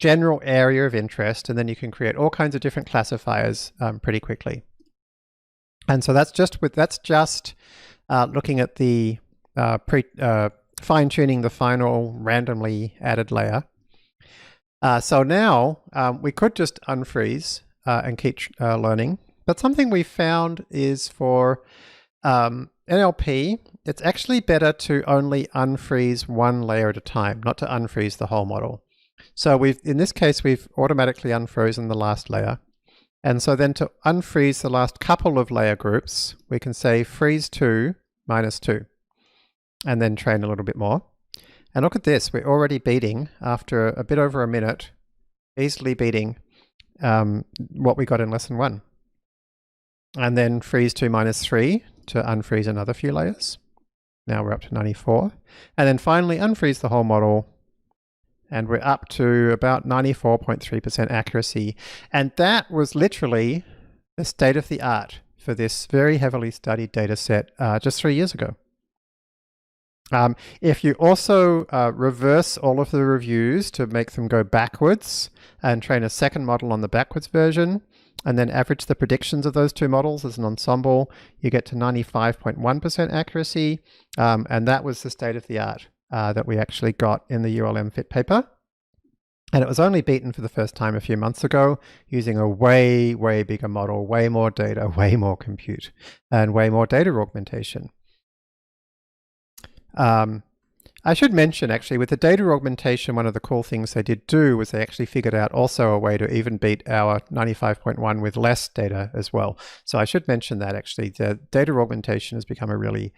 general area of interest, and then you can create all kinds of different classifiers pretty quickly. And so that's just looking at the fine-tuning the final randomly added layer. So now we could just unfreeze and keep learning, but something we found is for NLP, it's actually better to only unfreeze one layer at a time, not to unfreeze the whole model. So in this case, we've automatically unfrozen the last layer. And so then to unfreeze the last couple of layer groups, we can say freeze 2 minus 2, and then train a little bit more. And look at this, we're already beating, after a bit over a minute, easily beating what we got in lesson 1. And then freeze 2 minus 3 to unfreeze another few layers. Now we're up to 94. And then finally unfreeze the whole model, and we're up to about 94.3% accuracy. And that was literally the state of the art for this very heavily studied data set just 3 years ago. If you also reverse all of the reviews to make them go backwards and train a second model on the backwards version, and then average the predictions of those two models as an ensemble, you get to 95.1% accuracy. And that was the state of the art that we actually got in the ULM Fit paper. And it was only beaten for the first time a few months ago using a way, way bigger model, way more data, way more compute, and way more data augmentation. I should mention, actually, with the data augmentation, one of the cool things they did do was they actually figured out also a way to even beat our 95.1 with less data as well. So I should mention that, actually. The data augmentation has become a really,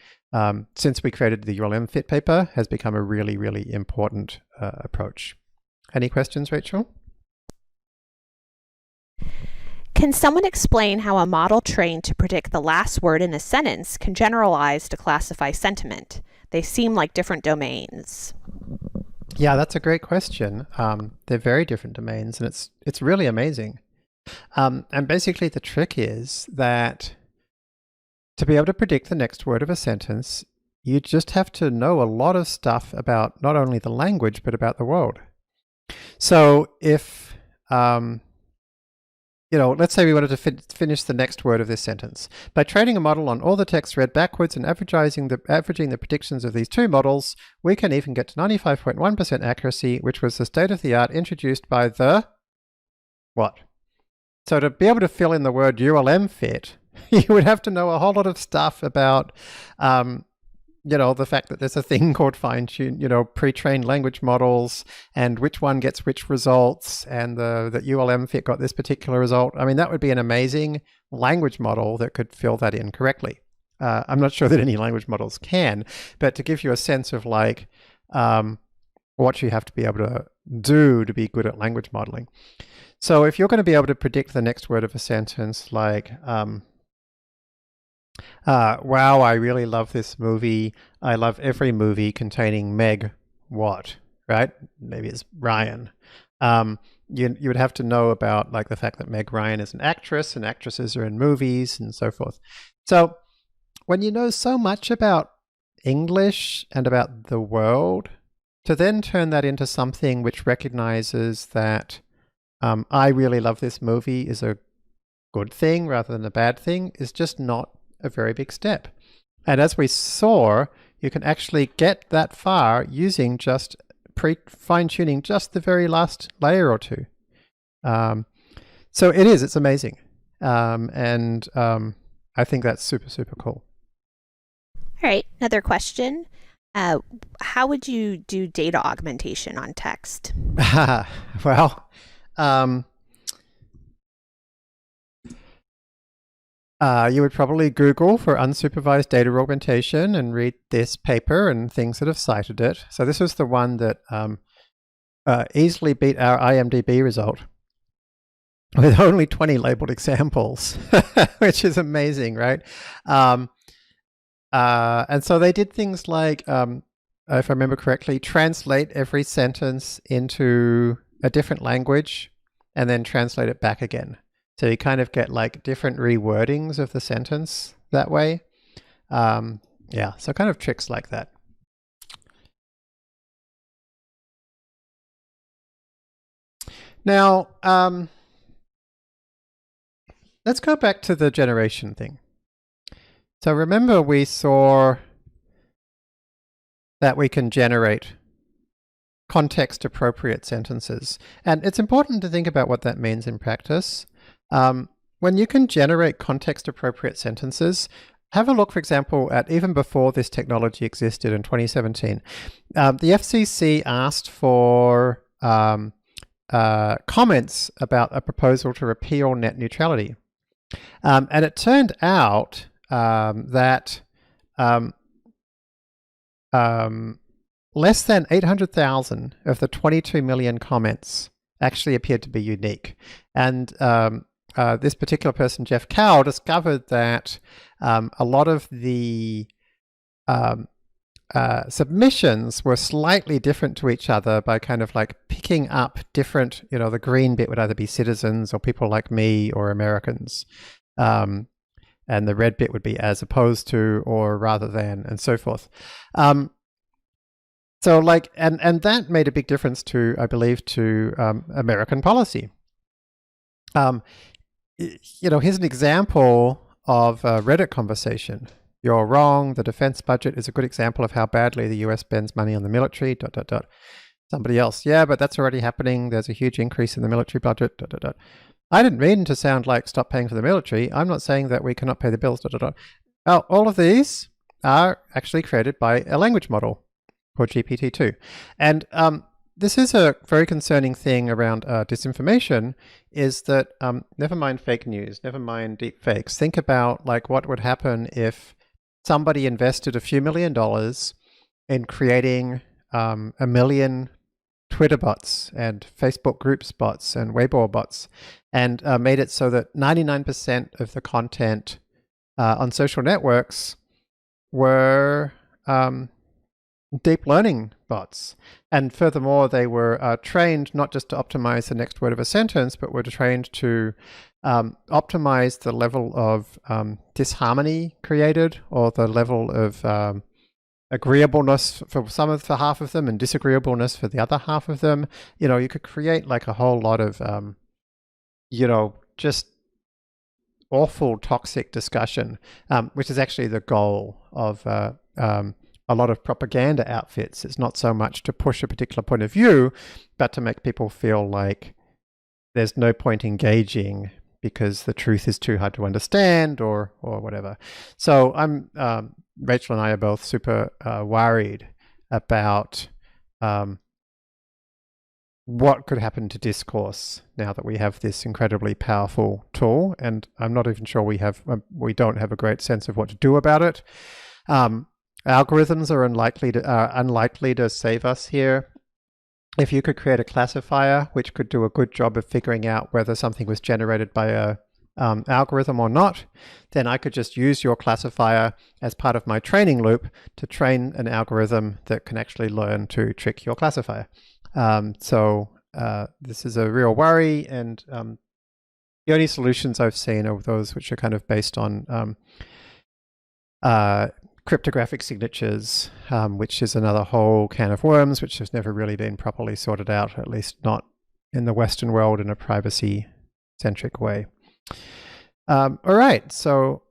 since we created the ULM Fit paper, has become a really, really important approach. Any questions, Rachel? Can someone explain how a model trained to predict the last word in a sentence can generalize to classify sentiment? They seem like different domains. Yeah, that's a great question. They're very different domains, and it's really amazing. And basically the trick is that to be able to predict the next word of a sentence, you just have to know a lot of stuff about not only the language, but about the world. So if, let's say we wanted to finish the next word of this sentence. By training a model on all the text read backwards and averaging the predictions of these two models, we can even get to 95.1% accuracy, which was the state of the art introduced by the what? So to be able to fill in the word ULM fit, You would have to know a whole lot of stuff about, the fact that there's a thing called fine-tune, pre-trained language models, and which one gets which results, and that ULM fit got this particular result. I mean, that would be an amazing language model that could fill that in correctly. I'm not sure that any language models can, but to give you a sense of like what you have to be able to do to be good at language modeling. So if you're going to be able to predict the next word of a sentence like, wow, I really love this movie. I love every movie containing Meg what, right? Maybe it's Ryan. You would have to know about like the fact that Meg Ryan is an actress and actresses are in movies and so forth. So when you know so much about English and about the world, to then turn that into something which recognizes that I really love this movie is a good thing rather than a bad thing is just not a very big step. And as we saw, you can actually get that far using just fine-tuning just the very last layer or two. So it's amazing. And I think that's super, super cool. All right, another question. How would you do data augmentation on text? Well, you would probably Google for unsupervised data augmentation and read this paper and things that have cited it. So this was the one that easily beat our Imdb result with only 20 labeled examples, which is amazing, right? And so they did things like, if I remember correctly, translate every sentence into a different language and then translate it back again. So you kind of get like different rewordings of the sentence that way. Yeah, so kind of tricks like that. Now, let's go back to the generation thing. So remember we saw that we can generate context-appropriate sentences. And it's important to think about what that means in practice. When you can generate context-appropriate sentences, have a look, for example, at even before this technology existed in 2017. The FCC asked for comments about a proposal to repeal net neutrality. And it turned out that less than 800,000 of the 22 million comments actually appeared to be unique. And this particular person, Jeff Cowell, discovered that a lot of the submissions were slightly different to each other by kind of like picking up different, the green bit would either be citizens or people like me or Americans. And the red bit would be as opposed to or rather than and so forth. So like, and that made a big difference to, I believe, to American policy. Here's an example of a Reddit conversation. You're wrong. The defense budget is a good example of how badly the US spends money on the military, ... Somebody else, yeah, but that's already happening. There's a huge increase in the military budget, ... I didn't mean to sound like stop paying for the military. I'm not saying that we cannot pay the bills, ... Oh, all of these are actually created by a language model called GPT-2. And this is a very concerning thing around disinformation, is that never mind fake news, never mind deep fakes. Think about like what would happen if somebody invested a few $1 million in creating 1 million Twitter bots and Facebook groups bots and Weibo bots and made it so that 99% of the content on social networks were deep learning bots. And furthermore, they were trained not just to optimize the next word of a sentence, but were trained to optimize the level of disharmony created or the level of agreeableness for half of them and disagreeableness for the other half of them. You could create like a whole lot of, just awful toxic discussion, which is actually the goal of a lot of propaganda outfits. It's not so much to push a particular point of view, but to make people feel like there's no point engaging because the truth is too hard to understand or whatever. So Rachel and I are both super worried about what could happen to discourse now that we have this incredibly powerful tool, and I'm not even sure we don't have a great sense of what to do about it. Algorithms are unlikely to save us here. If you could create a classifier which could do a good job of figuring out whether something was generated by a algorithm or not, then I could just use your classifier as part of my training loop to train an algorithm that can actually learn to trick your classifier. So this is a real worry, and the only solutions I've seen are those which are kind of based on cryptographic signatures, which is another whole can of worms, which has never really been properly sorted out, at least not in the Western world in a privacy-centric way. All right, so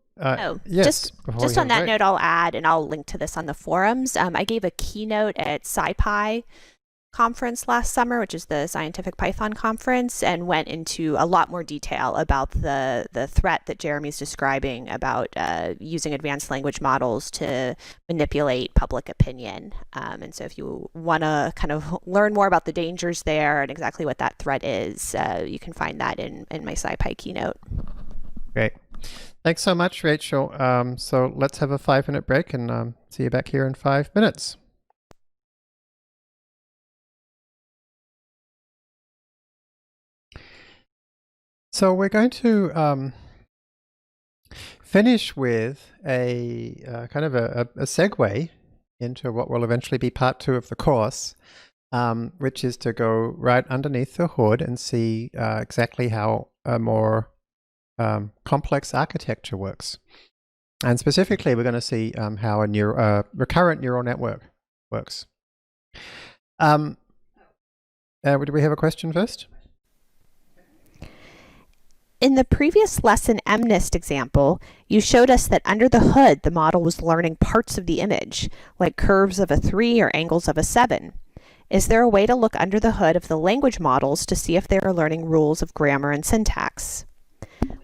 yes. Just on that note, I'll add, and I'll link to this on the forums. I gave a keynote at SciPy conference last summer, which is the Scientific Python conference, and went into a lot more detail about the threat that Jeremy's describing about using advanced language models to manipulate public opinion. And so if you want to kind of learn more about the dangers there and exactly what that threat is, you can find that in my SciPy keynote. Great. Thanks so much, Rachel. So let's have a 5-minute break and see you back here in 5 minutes. So we're going to finish with a kind of a segue into what will eventually be part 2 of the course, which is to go right underneath the hood and see exactly how a more complex architecture works. And specifically, we're going to see how a recurrent neural network works. Do we have a question first? In the previous lesson MNIST example, you showed us that under the hood, the model was learning parts of the image, like curves of a 3 or angles of a 7. Is there a way to look under the hood of the language models to see if they are learning rules of grammar and syntax?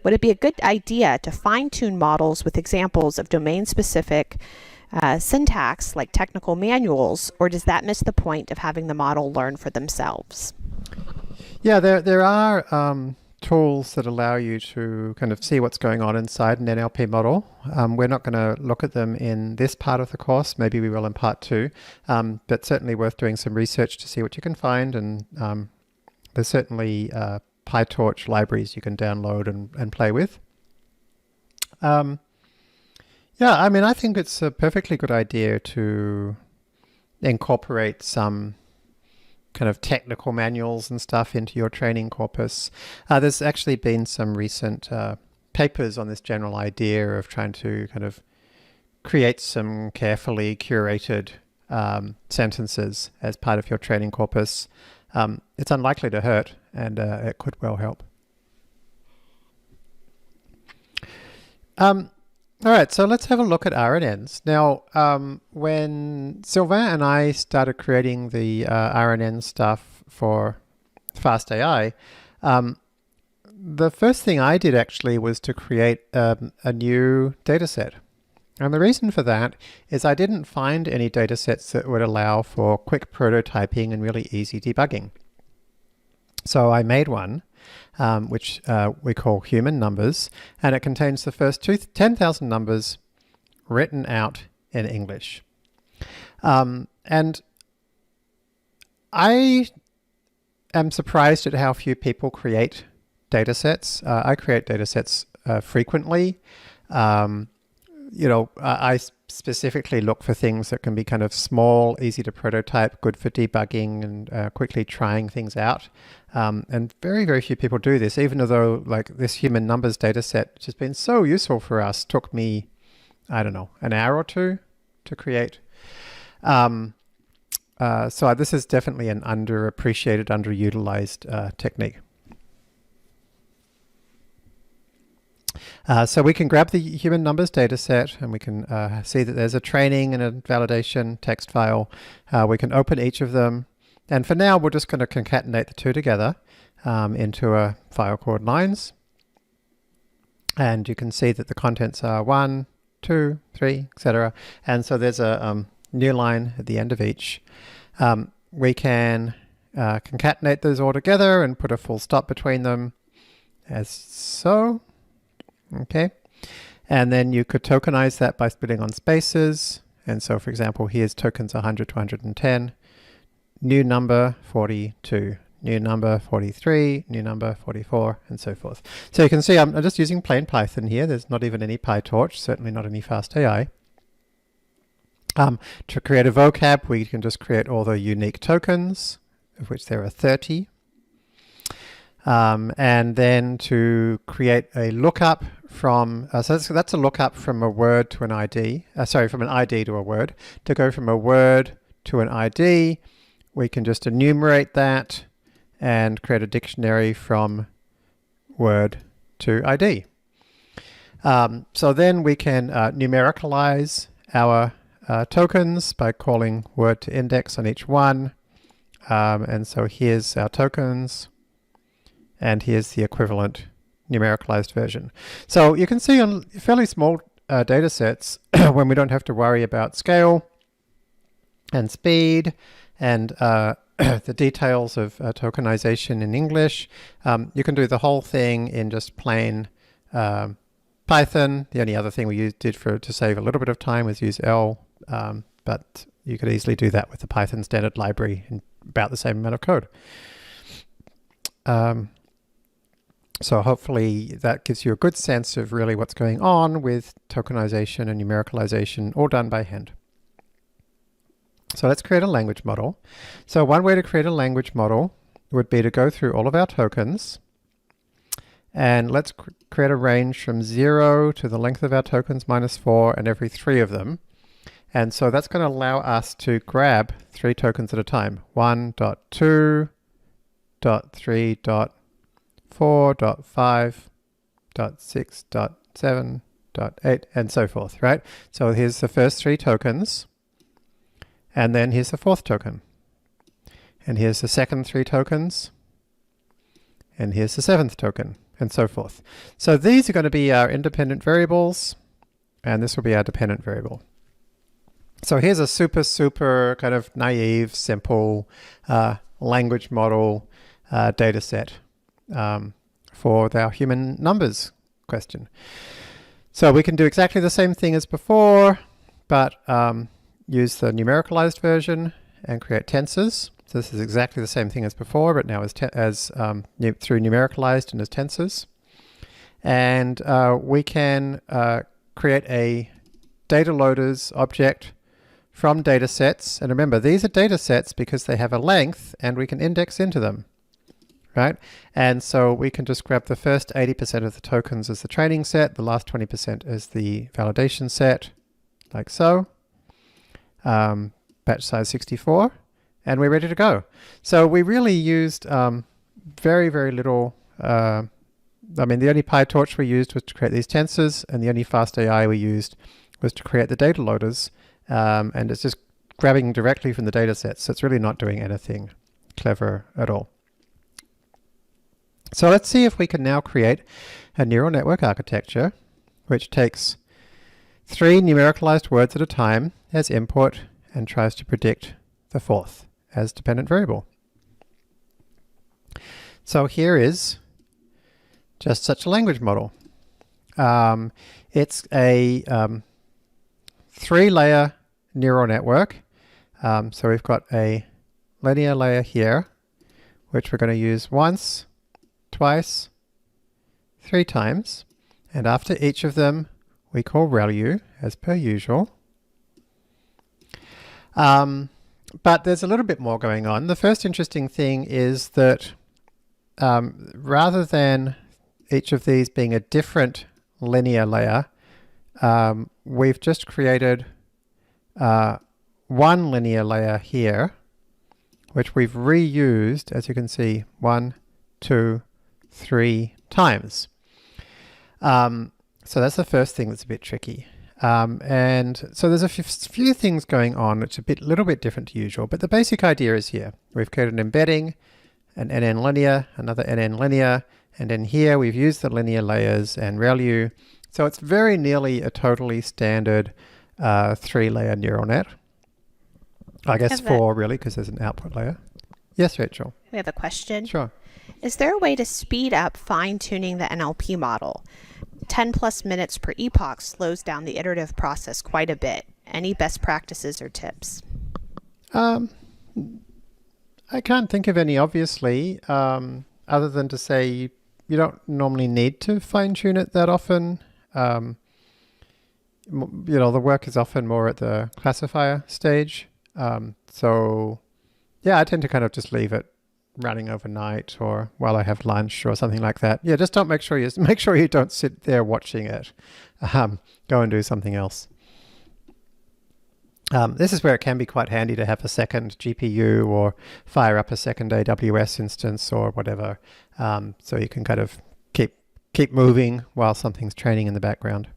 Would it be a good idea to fine-tune models with examples of domain-specific syntax, like technical manuals, or does that miss the point of having the model learn for themselves? Yeah, there are tools that allow you to kind of see what's going on inside an NLP model. We're not going to look at them in this part of the course. Maybe we will in part 2, but certainly worth doing some research to see what you can find. And there's certainly PyTorch libraries you can download and play with. Yeah, I mean, I think it's a perfectly good idea to incorporate some kind of technical manuals and stuff into your training corpus. There's actually been some recent papers on this general idea of trying to kind of create some carefully curated sentences as part of your training corpus. It's unlikely to hurt, and it could well help. All right, so let's have a look at Rnns. Now, when Sylvain and I started creating the Rnn stuff for FastAI, the first thing I did actually was to create a new dataset. And the reason for that is I didn't find any datasets that would allow for quick prototyping and really easy debugging. So I made one, which we call human numbers, and it contains the first 10,000 numbers written out in English. And I am surprised at how few people create datasets. I create datasets frequently. I specifically look for things that can be kind of small, easy to prototype, good for debugging and quickly trying things out. And very, very few people do this, even though like this human numbers data set, which has been so useful for us, took me, I don't know, an hour or 2 to create. So this is definitely an underappreciated, underutilized technique. So we can grab the human numbers data set and we can see that there's a training and a validation text file. We can open each of them. And for now, we're just going to concatenate the 2 together into a file called lines. And you can see that the contents are 1, 2, 3, etc. And so there's a new line at the end of each. We can concatenate those all together and put a full stop between them, as so. Okay. And then you could tokenize that by splitting on spaces. And so, for example, here's tokens 100 to 110, new number 42, new number 43, new number 44, and so forth. So you can see I'm just using plain Python here. There's not even any PyTorch, certainly not any fastai. To create a vocab, we can just create all the unique tokens, of which there are 30. And then to create a lookup from, so that's a lookup from a word to an ID, from an ID to a word. To go from a word to an ID, we can just enumerate that and create a dictionary from word to ID. So then we can numericalize our tokens by calling word to index on each one. And so here's our tokens, and here's the equivalent numericalized version. So you can see on fairly small data sets, when we don't have to worry about scale and speed and the details of tokenization in English, you can do the whole thing in just plain Python. The only other thing we did to save a little bit of time was use L, but you could easily do that with the Python standard library in about the same amount of code. So hopefully that gives you a good sense of really what's going on with tokenization and numericalization, all done by hand. So let's create a language model. So one way to create a language model would be to go through all of our tokens, and let's create a range from 0 to the length of our tokens minus 4 and every 3 of them. And so that's going to allow us to grab 3 tokens at a time. 1.2.3.4.5.6.7.8 and so forth, right? So here's the first 3 tokens, and then here's the 4th token, and here's the second 3 tokens, and here's the 7th token, and so forth. So these are going to be our independent variables, and this will be our dependent variable. So here's a super kind of naive, simple language model data set for our human numbers question. So we can do exactly the same thing as before, but use the numericalized version and create tensors. So this is exactly the same thing as before, but now through numericalized and as tensors. And we can create a data loaders object from data sets. And remember, these are data sets because they have a length and we can index into them, right? And so we can just grab the first 80% of the tokens as the training set, the last 20% as the validation set, like so. Batch size 64, and we're ready to go. So we really used very little. I mean, the only PyTorch we used was to create these tensors, and the only fastai we used was to create the data loaders. And it's just grabbing directly from the data sets, so it's really not doing anything clever at all. So let's see if we can now create a neural network architecture which takes 3 numericalized words at a time as input and tries to predict the 4th as dependent variable. So here is just such a language model. It's a 3-layer neural network. So we've got a linear layer here, which we're going to use once, twice, 3 times. And after each of them, we call ReLU, as per usual. But there's a little bit more going on. The first interesting thing is that rather than each of these being a different linear layer, we've just created one linear layer here, which we've reused, as you can see, 1, 2, 3 times. So that's the first thing that's a bit tricky. And so there's a few things going on which are a little bit different to usual, but the basic idea is here. We've created an embedding, an NN linear, another NN linear, And then here we've used the linear layers and ReLU. So it's very nearly a totally standard 3-layer neural net. I guess 4 really, because there's an output layer. Yes, Rachel. We have a question. Sure. Is there a way to speed up fine-tuning the NLP model? 10 plus minutes per epoch slows down the iterative process quite a bit. Any best practices or tips? I can't think of any, obviously, other than to say you don't normally need to fine-tune it that often. The work is often more at the classifier stage. So yeah, I tend to kind of just leave it running overnight or while I have lunch or something like that. Yeah, just make sure you don't sit there watching it. Go and do something else. This is where it can be quite handy to have a second GPU or fire up a second AWS instance or whatever, so you can kind of keep moving while something's training in the background.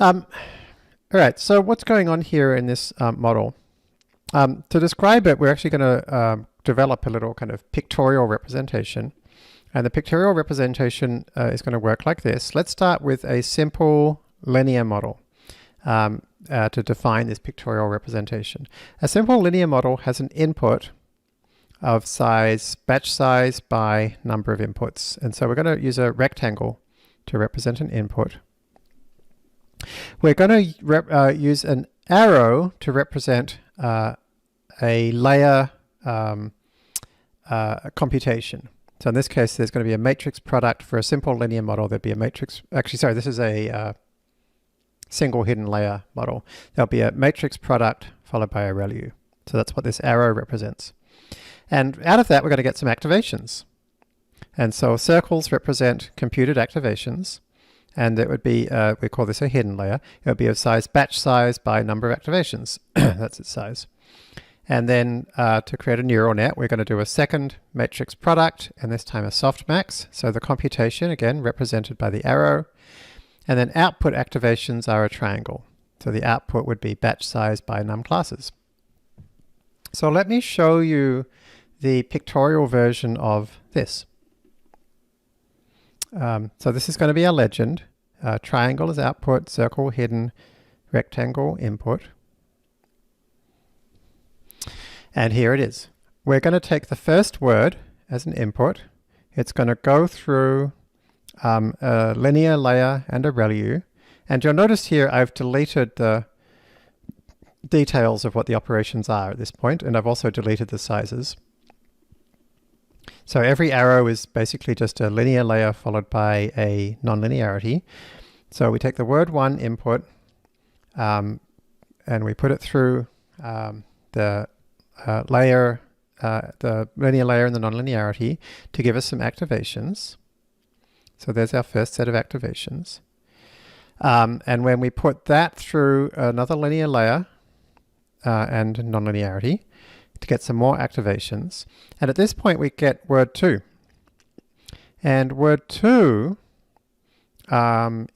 All right, so what's going on here in this model? To describe it, we're actually going to develop a little kind of pictorial representation. And the pictorial representation is going to work like this. Let's start with a simple linear model to define this pictorial representation. A simple linear model has an input of size, batch size by number of inputs. And so we're going to use a rectangle to represent an input. We're going to use an arrow to represent a layer computation. So in this case, there's going to be a matrix product for a simple linear model. There'd be a matrix, actually, sorry, this is a single hidden layer model. There'll be a matrix product followed by a ReLU. So that's what this arrow represents. And out of that, we're going to get some activations. And so circles represent computed activations. And it would be, we call this a hidden layer. It would be of size batch size by number of activations. That's its size. And then to create a neural net, we're going to do a second matrix product, and this time a softmax. So the computation, again, represented by the arrow. And then output activations are a triangle. So the output would be batch size by num classes. So let me show you the pictorial version of this. So this is going to be our legend. Triangle is output, circle hidden, rectangle input. And here it is. We're going to take the first word as an input. It's going to go through a linear layer and a ReLU. And you'll notice here I've deleted the details of what the operations are at this point, and I've also deleted the sizes. So every arrow is basically just a linear layer followed by a nonlinearity. So we take the word 1 input and we put it through the layer, the linear layer and the nonlinearity to give us some activations. So there's our first set of activations. And when we put that through another linear layer and nonlinearity, to get some more activations. And at this point, we get word 2. And word 2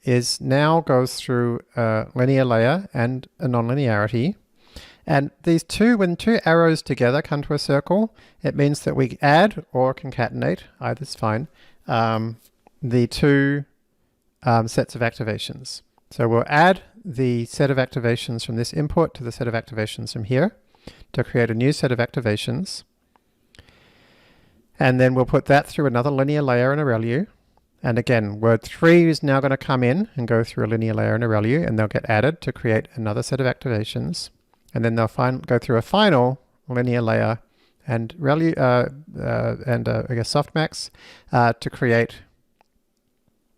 is now goes through a linear layer and a nonlinearity. And these two, when two arrows together come to a circle, it means that we add or concatenate, either's fine, the two sets of activations. So we'll add the set of activations from this input to the set of activations from here to create a new set of activations. And then we'll put that through another linear layer and a ReLU. And again, word 3 is now going to come in and go through a linear layer and a ReLU, and they'll get added to create another set of activations. And then they'll go through a final linear layer and ReLU I guess softmax to create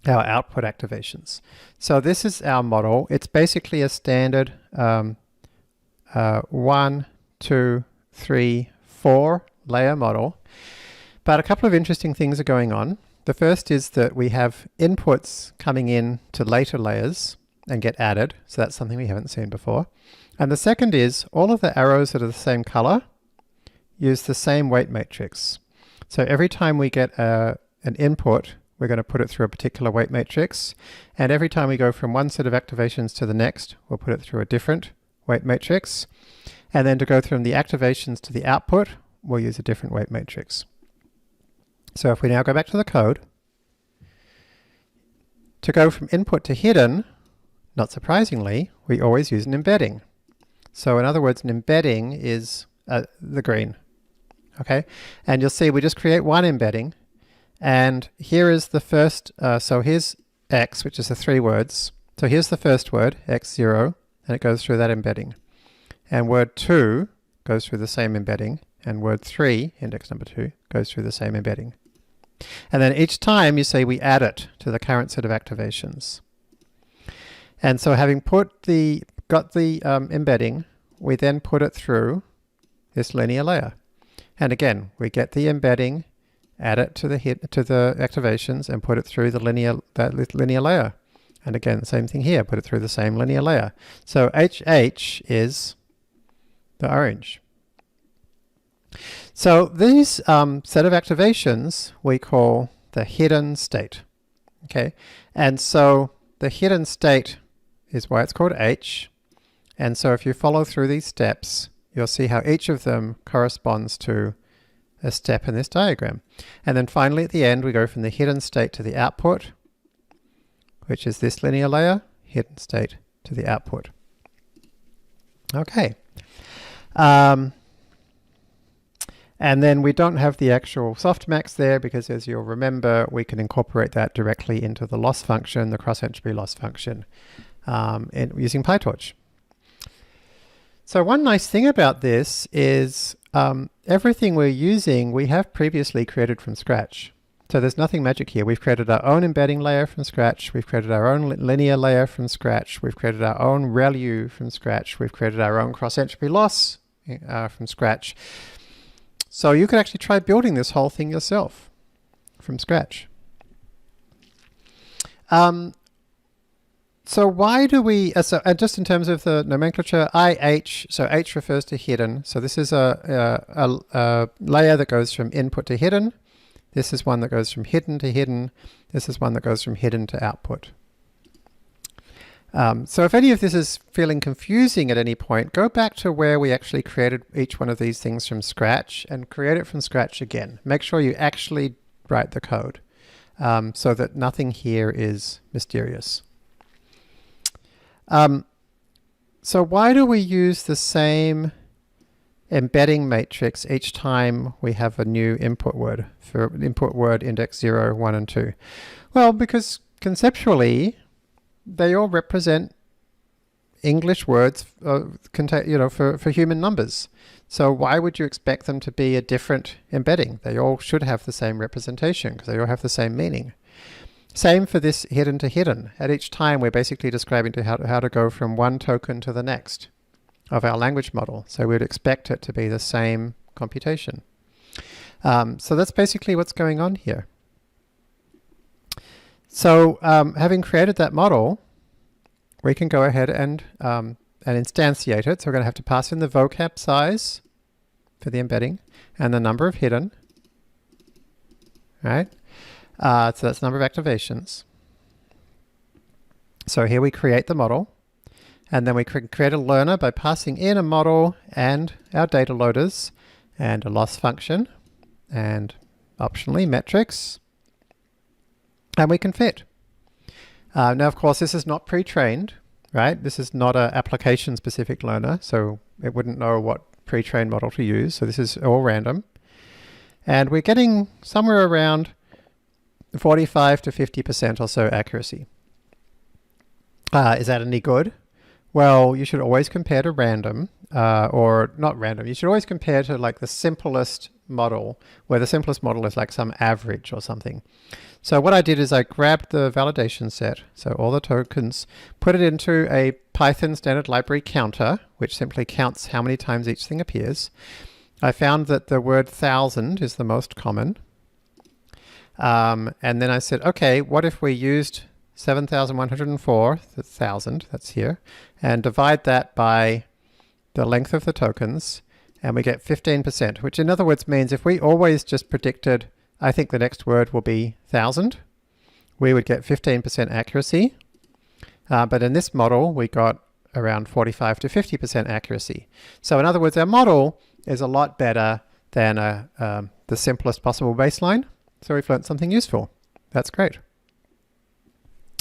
our output activations. So this is our model. It's basically a standard 1, 2, 3, 4 layer model. But a couple of interesting things are going on. The first is that we have inputs coming in to later layers and get added. So that's something we haven't seen before. And the second is all of the arrows that are the same color use the same weight matrix. So every time we get an input, we're going to put it through a particular weight matrix. And every time we go from one set of activations to the next, we'll put it through a different weight matrix. And then to go from the activations to the output, we'll use a different weight matrix. So if we now go back to the code, to go from input to hidden, not surprisingly, we always use an embedding. So in other words, an embedding is the green. Okay, and you'll see we just create one embedding, and here is the first, so here's X, which is the 3 words. So here's the first word, X0, and it goes through that embedding. And word 2 goes through the same embedding, and word 3, index number 2, goes through the same embedding. And then each time you say we add it to the current set of activations. And so having got the embedding, we then put it through this linear layer. And again, we get the embedding, add it to the activations, and put it through the linear layer. And again, the same thing here, put it through the same linear layer. So HH is the orange. So these set of activations we call the hidden state. Okay, and so the hidden state is why it's called H. And so if you follow through these steps, you'll see how each of them corresponds to a step in this diagram. And then finally at the end, we go from the hidden state to the output, which is this linear layer, hidden state to the output. Okay. And then we don't have the actual softmax there because, as you'll remember, we can incorporate that directly into the loss function, the cross-entropy loss function, using PyTorch. So one nice thing about this is everything we're using we have previously created from scratch. So there's nothing magic here. We've created our own embedding layer from scratch. We've created our own linear layer from scratch. We've created our own ReLU from scratch. We've created our own cross-entropy loss from scratch. So you could actually try building this whole thing yourself from scratch. So why do we, just in terms of the nomenclature, IH, so H refers to hidden. So this is a layer that goes from input to hidden. This is one that goes from hidden to hidden. This is one that goes from hidden to output. So if any of this is feeling confusing at any point, go back to where we actually created each one of these things from scratch and create it from scratch again. Make sure you actually write the code so that nothing here is mysterious. So why do we use the same embedding matrix each time we have a new input word for input word index 0, 1, and 2? Well, because conceptually, they all represent English words for human numbers. So why would you expect them to be a different embedding? They all should have the same representation because they all have the same meaning. Same for this hidden to hidden. At each time, we're basically describing how to go from one token to the next of our language model. So we'd expect it to be the same computation. So that's basically what's going on here. So having created that model, we can go ahead and instantiate it. So we're going to have to pass in the vocab size for the embedding and the number of hidden, right? So that's the number of activations. So here we create the model, and then we create a learner by passing in a model and our data loaders and a loss function and optionally metrics, and we can fit. Now, of course, this is not pre-trained, right? This is not an application-specific learner, so it wouldn't know what pre-trained model to use. So this is all random. And we're getting somewhere around 45 to 50% or so accuracy. Is that any good? Well, you should always compare to random, or not random. You should always compare to like the simplest model, where the simplest model is like some average or something. So what I did is I grabbed the validation set, so all the tokens, put it into a Python standard library counter, which simply counts how many times each thing appears. I found that the word 1,000 is the most common. And then I said, okay, what if we used 7,104, 1,000, that's here, and divide that by the length of the tokens, and we get 15%, which in other words means if we always just predicted, I think the next word will be 1,000, we would get 15% accuracy. But in this model, we got around 45 to 50% accuracy. So in other words, our model is a lot better than the simplest possible baseline. So we've learned something useful. That's great.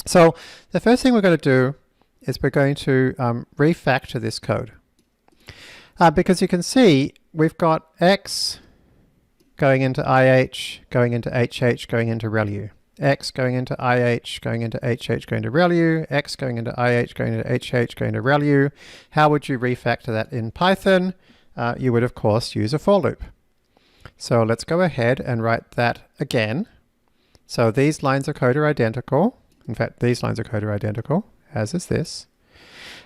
So the first thing we're going to do is we're going to refactor this code. Because you can see we've got x going into IH, going into HH, going into ReLU. X going into IH, going into HH, going to ReLU. X going into IH, going into HH, going to ReLU. How would you refactor that in Python? You would, of course, use a for loop. So let's go ahead and write that again. So these lines of code are identical. In fact, these lines of code are identical, as is this.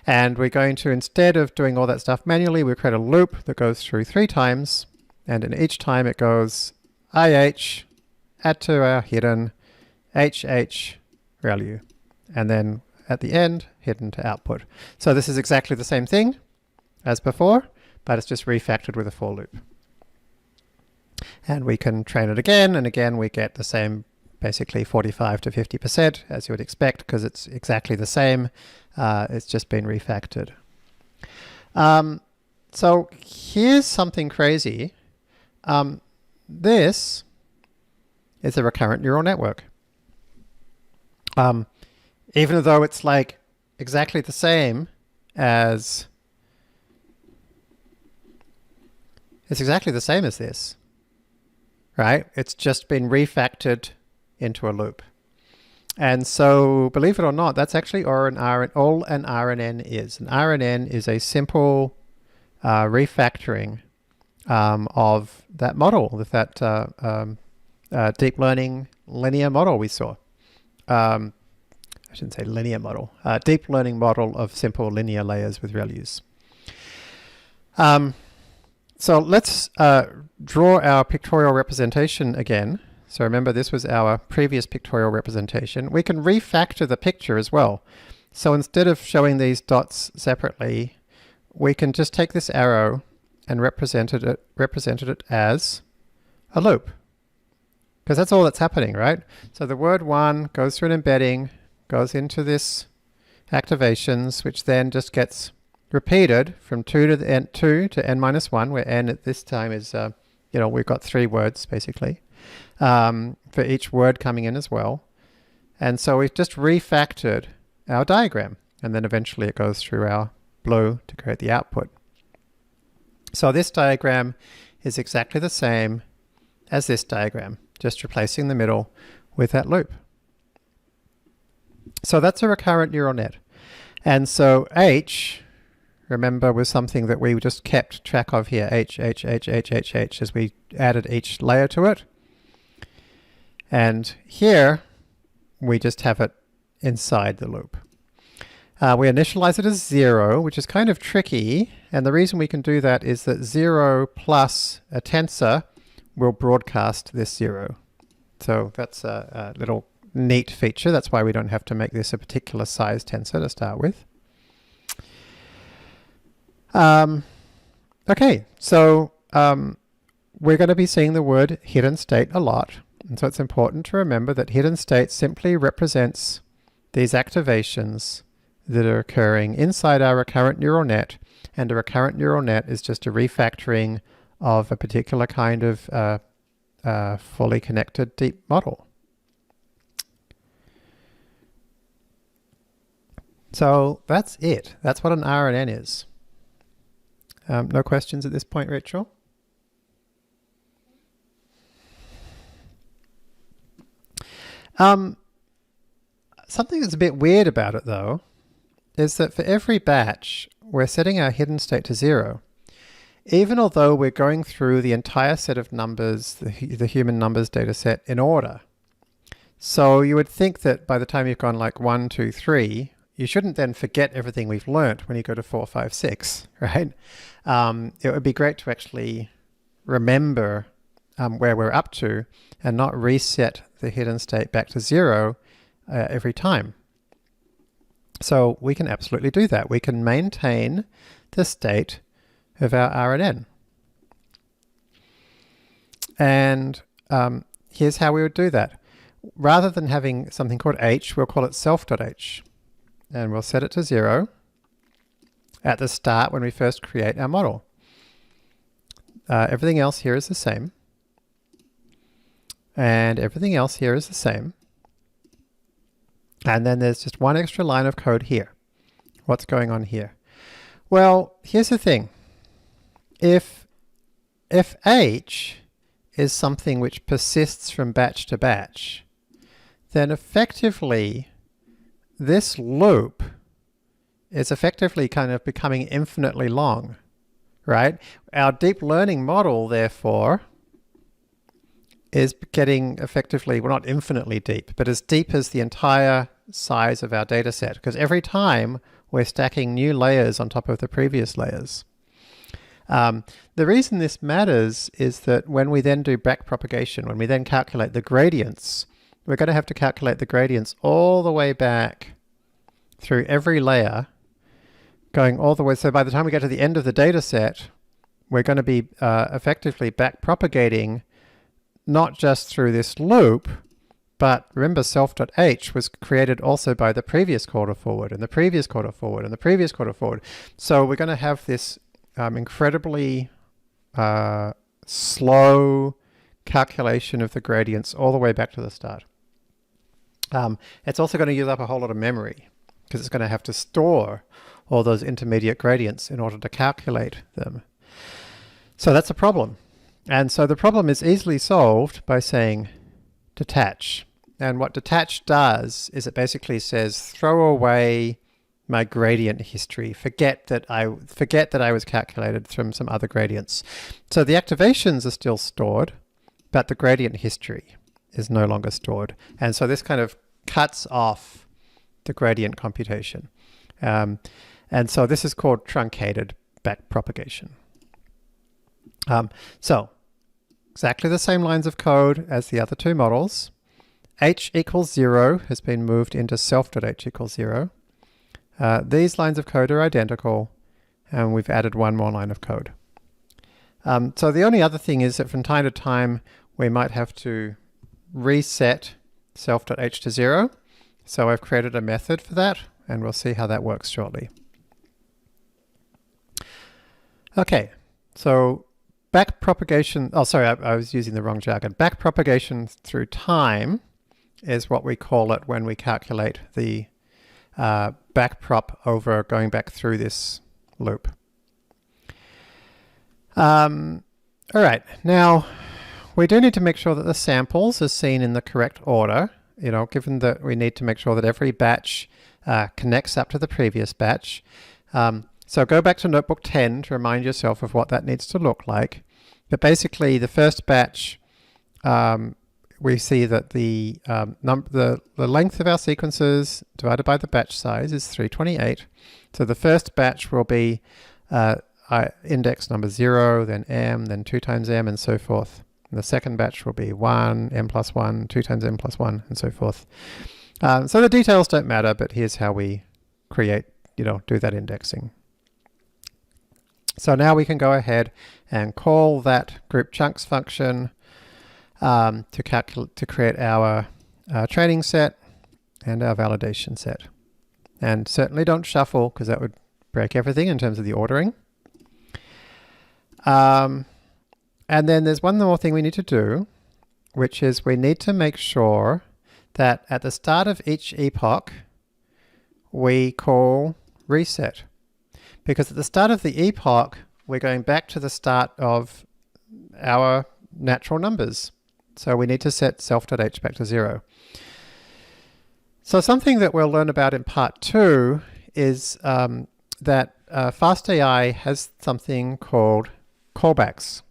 And we're going to, instead of doing all that stuff manually, we create a loop that goes through 3 times. And in each time it goes IH, add to our hidden, HH, ReLU. And then at the end, hidden to output. So this is exactly the same thing as before, but it's just refactored with a for loop. And we can train it again, and again we get the same, basically 45 to 50%, as you would expect, because it's exactly the same. It's just been refactored. So here's something crazy. This is a recurrent neural network. Even though it's like exactly the same as this, right? It's just been refactored into a loop. And so, believe it or not, that's actually all an RNN is. An RNN is a simple refactoring of that model, with that deep learning linear model we saw. I shouldn't say linear model. Deep learning model of simple linear layers with ReLUs. So let's draw our pictorial representation again. So remember, this was our previous pictorial representation. We can refactor the picture as well. So instead of showing these dots separately, we can just take this arrow and represented it as a loop. Because that's all that's happening, right? So the word 1 goes through an embedding, goes into this activations, which then just gets repeated from 2 to the n, 2 to n minus 1, where n at this time is, we've got 3 words basically, for each word coming in as well. And so we've just refactored our diagram, and then eventually it goes through our blue to create the output. So this diagram is exactly the same as this diagram, just replacing the middle with that loop. So that's a recurrent neural net. And so H, remember, was something that we just kept track of here, H, as we added each layer to it. And here, we just have it inside the loop. We initialize it as 0, which is kind of tricky. And the reason we can do that is that 0 plus a tensor will broadcast this 0. So that's a little neat feature. That's why we don't have to make this a particular size tensor to start with. Okay, so we're going to be seeing the word hidden state a lot. And so it's important to remember that hidden state simply represents these activations that are occurring inside our recurrent neural net. And a recurrent neural net is just a refactoring of a particular kind of fully connected deep model. So that's it. That's what an RNN is. No questions at this point, Rachel? Something that's a bit weird about it, though, is that for every batch, we're setting our hidden state to 0. Even although we're going through the entire set of numbers, the human numbers data set, in order. So you would think that by the time you've gone like 1, 2, 3, you shouldn't then forget everything we've learnt when you go to 4, 5, 6, right? It would be great to actually remember where we're up to and not reset the hidden state back to 0 every time. So we can absolutely do that. We can maintain the state of our RNN. And here's how we would do that. Rather than having something called H, we'll call it self.h. And we'll set it to 0 at the start when we first create our model. Everything else here is the same. and everything else here is the same. And then there's just one extra line of code here. What's going on here? Well, here's the thing. If h is something which persists from batch to batch, then effectively this loop is effectively kind of becoming infinitely long, right? Our deep learning model, therefore, is getting effectively, well, not infinitely deep, but as deep as the entire size of our data set, because every time we're stacking new layers on top of the previous layers. The reason this matters is that when we then do backpropagation, when we then calculate the gradients, we're going to have to calculate the gradients all the way back through every layer, going all the way. So by the time we get to the end of the data set, we're going to be effectively backpropagating not just through this loop, but remember self.h was created also by the previous quarter forward and the previous quarter forward and the previous quarter forward. So we're going to have this incredibly slow calculation of the gradients all the way back to the start. It's also going to use up a whole lot of memory because it's going to have to store all those intermediate gradients in order to calculate them. So that's a problem. And so the problem is easily solved by saying detach. And what detach does is it basically says throw away my gradient history. Forget that I was calculated from some other gradients. So the activations are still stored, but the gradient history is no longer stored. And so this kind of cuts off the gradient computation. And so this is called truncated backpropagation. So exactly the same lines of code as the other two models. H equals 0 has been moved into self.h equals 0. These lines of code are identical, and we've added one more line of code. So the only other thing is that from time to time, we might have to reset self.h to 0. So I've created a method for that, and we'll see how that works shortly. Okay, so backpropagation, oh sorry, I was using the wrong jargon. Backpropagation through time is what we call it when we calculate the backprop over going back through this loop. All right, now we do need to make sure that the samples are seen in the correct order, you know, given that we need to make sure that every batch connects up to the previous batch. So go back to notebook 10 to remind yourself of what that needs to look like. But basically the first batch, we see that the length of our sequences divided by the batch size is 328. So the first batch will be index number 0, then m, then 2 times m, and so forth. And the second batch will be 1, m plus 1, 2 times m plus 1, and so forth. So the details don't matter, but here's how we create, do that indexing. So now we can go ahead and call that group chunks function to create our training set and our validation set. And certainly don't shuffle because that would break everything in terms of the ordering. And then there's one more thing we need to do, which is we need to make sure that at the start of each epoch, we call reset. Because at the start of the epoch, we're going back to the start of our natural numbers. So we need to set self.h back to 0. So something that we'll learn about in part 2 is that fastai has something called callbacks.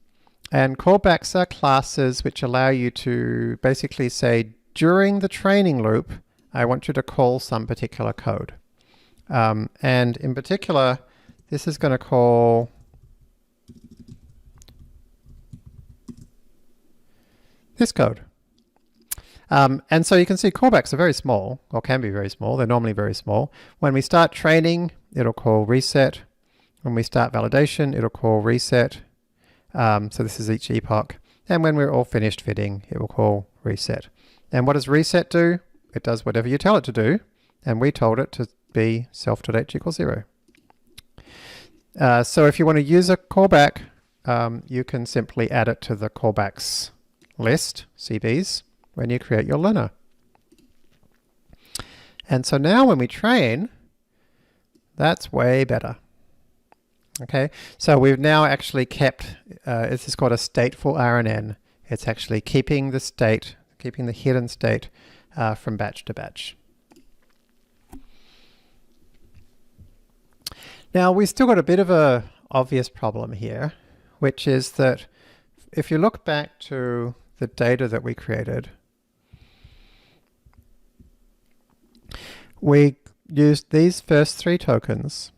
And callbacks are classes which allow you to basically say, during the training loop, I want you to call some particular code. And in particular, this is going to call this code. And so you can see callbacks are very small, or can be very small. They're normally very small. When we start training, it'll call reset. When we start validation, it'll call reset. So this is each epoch. And when we're all finished fitting, it will call reset. And what does reset do? It does whatever you tell it to do. And we told it to be self.h equals 0. So if you want to use a callback, you can simply add it to the callbacks list, CBs, when you create your learner. And so now when we train, that's way better. Okay, so we've now actually kept, this is called a stateful RNN. It's actually keeping the state, keeping the hidden state from batch to batch. Now we've still got a bit of a obvious problem here, which is that if you look back to the data that we created, we used these first 3 tokens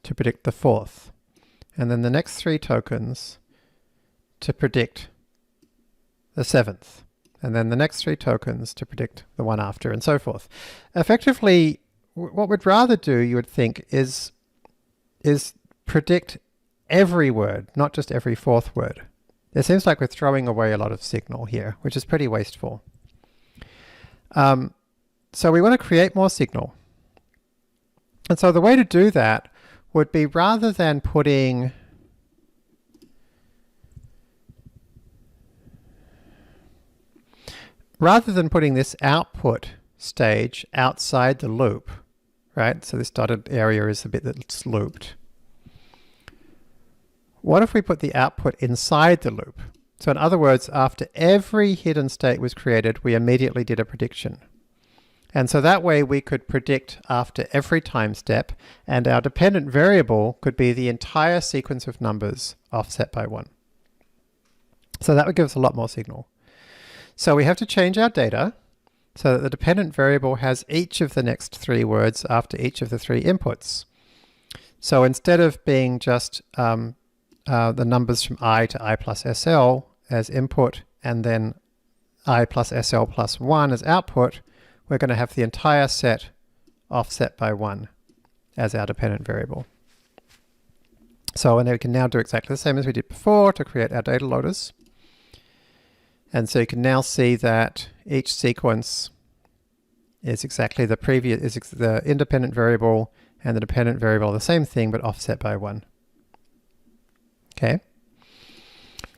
to predict the 4th, and then the next 3 tokens to predict the 7th, and then the next 3 tokens to predict the one after, and so forth. Effectively, what we'd rather do, you would think, is predict every word, not just every 4th word. It seems like we're throwing away a lot of signal here, which is pretty wasteful. So we want to create more signal. And so the way to do that would be, rather than putting this output stage outside the loop, right? So this dotted area is the bit that's looped. What if we put the output inside the loop? So in other words, after every hidden state was created, we immediately did a prediction. And so that way we could predict after every time step, and our dependent variable could be the entire sequence of numbers offset by 1. So that would give us a lot more signal. So we have to change our data so that the dependent variable has each of the next 3 words after each of the 3 inputs. So instead of being just the numbers from I to I plus SL as input, and then I plus SL plus 1 as output, we're going to have the entire set offset by 1 as our dependent variable. So and we can now do exactly the same as we did before to create our data loaders. And so you can now see that each sequence is exactly the previous, is the independent variable and the dependent variable are the same thing, but offset by 1. Okay.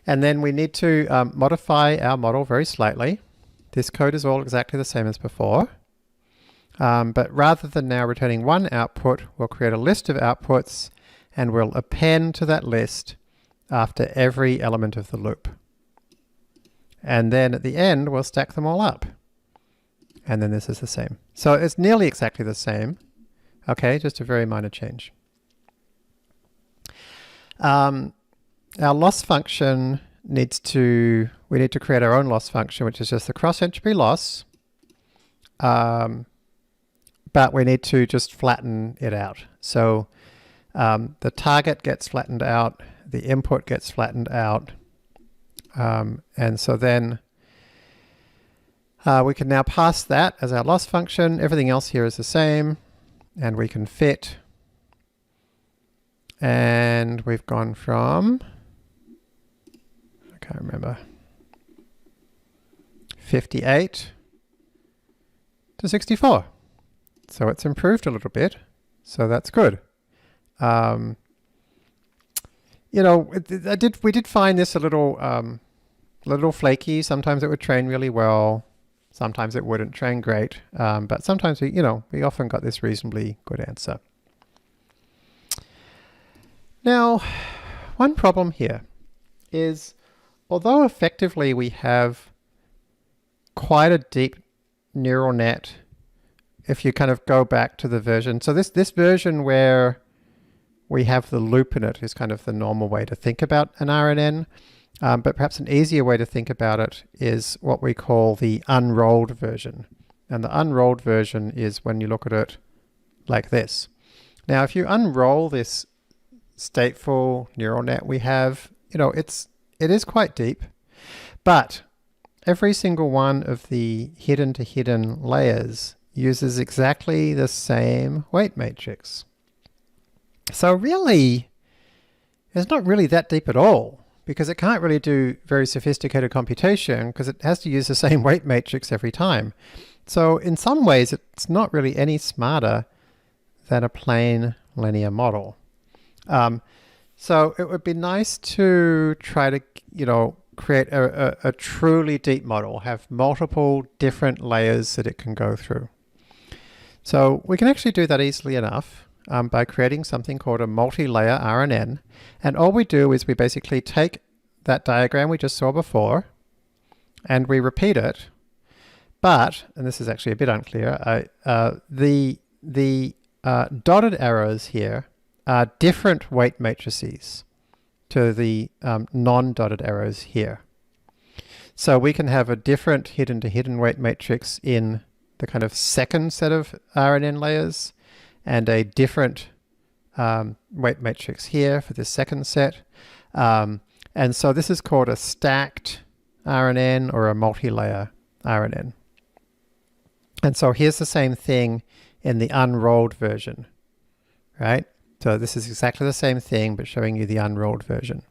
And then we need to modify our model very slightly. This code is all exactly the same as before. But rather than now returning one output, we'll create a list of outputs and we'll append to that list after every element of the loop. And then at the end, we'll stack them all up. And then this is the same. So it's nearly exactly the same. Okay, just a very minor change. Our loss function we need to create our own loss function, which is just the cross entropy loss. But we need to just flatten it out. So the target gets flattened out, the input gets flattened out. And so then we can now pass that as our loss function. Everything else here is the same, and we can fit. And we've gone from, I can't remember, 58 to 64. So it's improved a little bit. So that's good. You know, we did find this a little flaky. Sometimes it would train really well. Sometimes it wouldn't train great. But sometimes we often got this reasonably good answer. Now, one problem here is, although effectively we have quite a deep neural net, if you kind of go back to the version, so this version where we have the loop in it is kind of the normal way to think about an RNN, but perhaps an easier way to think about it is what we call the unrolled version. And the unrolled version is when you look at it like this. Now, if you unroll this stateful neural net we have, it is quite deep, but every single one of the hidden to hidden layers uses exactly the same weight matrix. So really, it's not really that deep at all, because it can't really do very sophisticated computation because it has to use the same weight matrix every time. So in some ways, it's not really any smarter than a plain linear model. So it would be nice to try to, create a truly deep model, have multiple different layers that it can go through. So we can actually do that easily enough by creating something called a multi-layer RNN. And all we do is we basically take that diagram we just saw before and we repeat it. But, and this is actually a bit unclear, the dotted arrows here are different weight matrices to the non-dotted arrows here. So we can have a different hidden to hidden weight matrix in the kind of second set of RNN layers and a different weight matrix here for the second set. And so this is called a stacked RNN or a multi-layer RNN. And so here's the same thing in the unrolled version, right? So this is exactly the same thing, but showing you the unrolled version.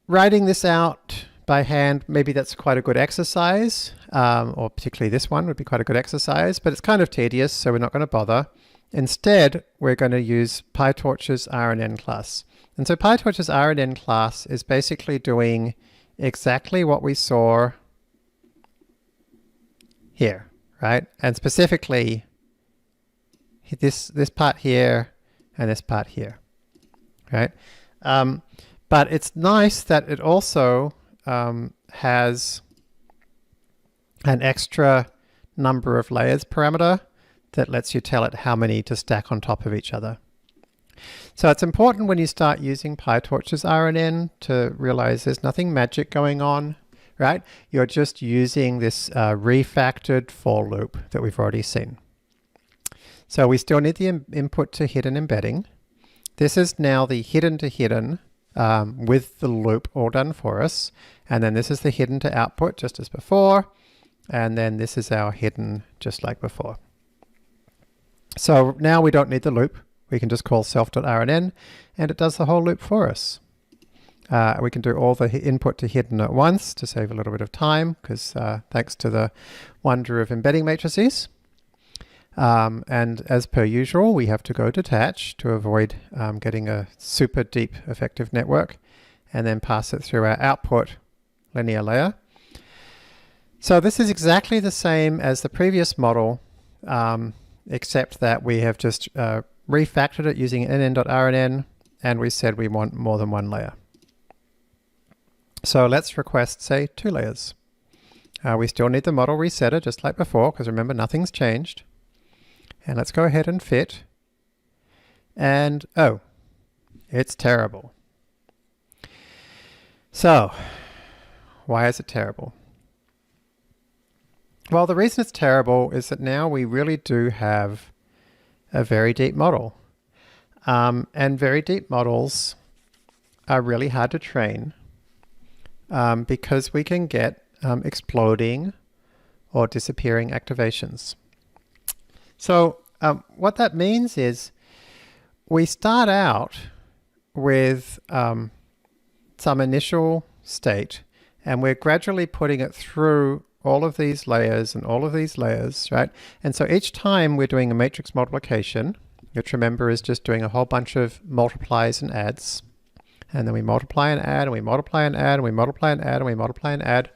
Writing this out by hand, maybe that's quite a good exercise, or particularly this one would be quite a good exercise, but it's kind of tedious, so we're not going to bother. Instead, we're going to use PyTorch's RNN class. And so PyTorch's RNN class is basically doing exactly what we saw here, right? And specifically this part here and this part here, right? But it's nice that it also has an extra number of layers parameter that lets you tell it how many to stack on top of each other. So it's important when you start using PyTorch's RNN to realize there's nothing magic going on, right? You're just using this refactored for loop that we've already seen. So we still need the input to hidden embedding. This is now the hidden to hidden with the loop all done for us. And then this is the hidden to output just as before. And then this is our hidden just like before. So now we don't need the loop. We can just call self.rnn and it does the whole loop for us. We can do all the input to hidden at once to save a little bit of time because thanks to the wonder of embedding matrices. And as per usual, we have to go detach to avoid getting a super deep effective network and then pass it through our output linear layer. So this is exactly the same as the previous model, except that we have just refactored it using nn.rnn and we said we want more than one layer. So let's request, say, 2 layers. We still need the model resetter just like before because remember nothing's changed. And let's go ahead and fit. And oh, it's terrible. So why is it terrible? Well, the reason it's terrible is that now we really do have a very deep model. And very deep models are really hard to train because we can get exploding or disappearing activations. So what that means is we start out with some initial state and we're gradually putting it through all of these layers and all of these layers, right? And so each time we're doing a matrix multiplication, which remember is just doing a whole bunch of multiplies and adds. And then we multiply and add and we multiply and add and we multiply and add and we multiply and add.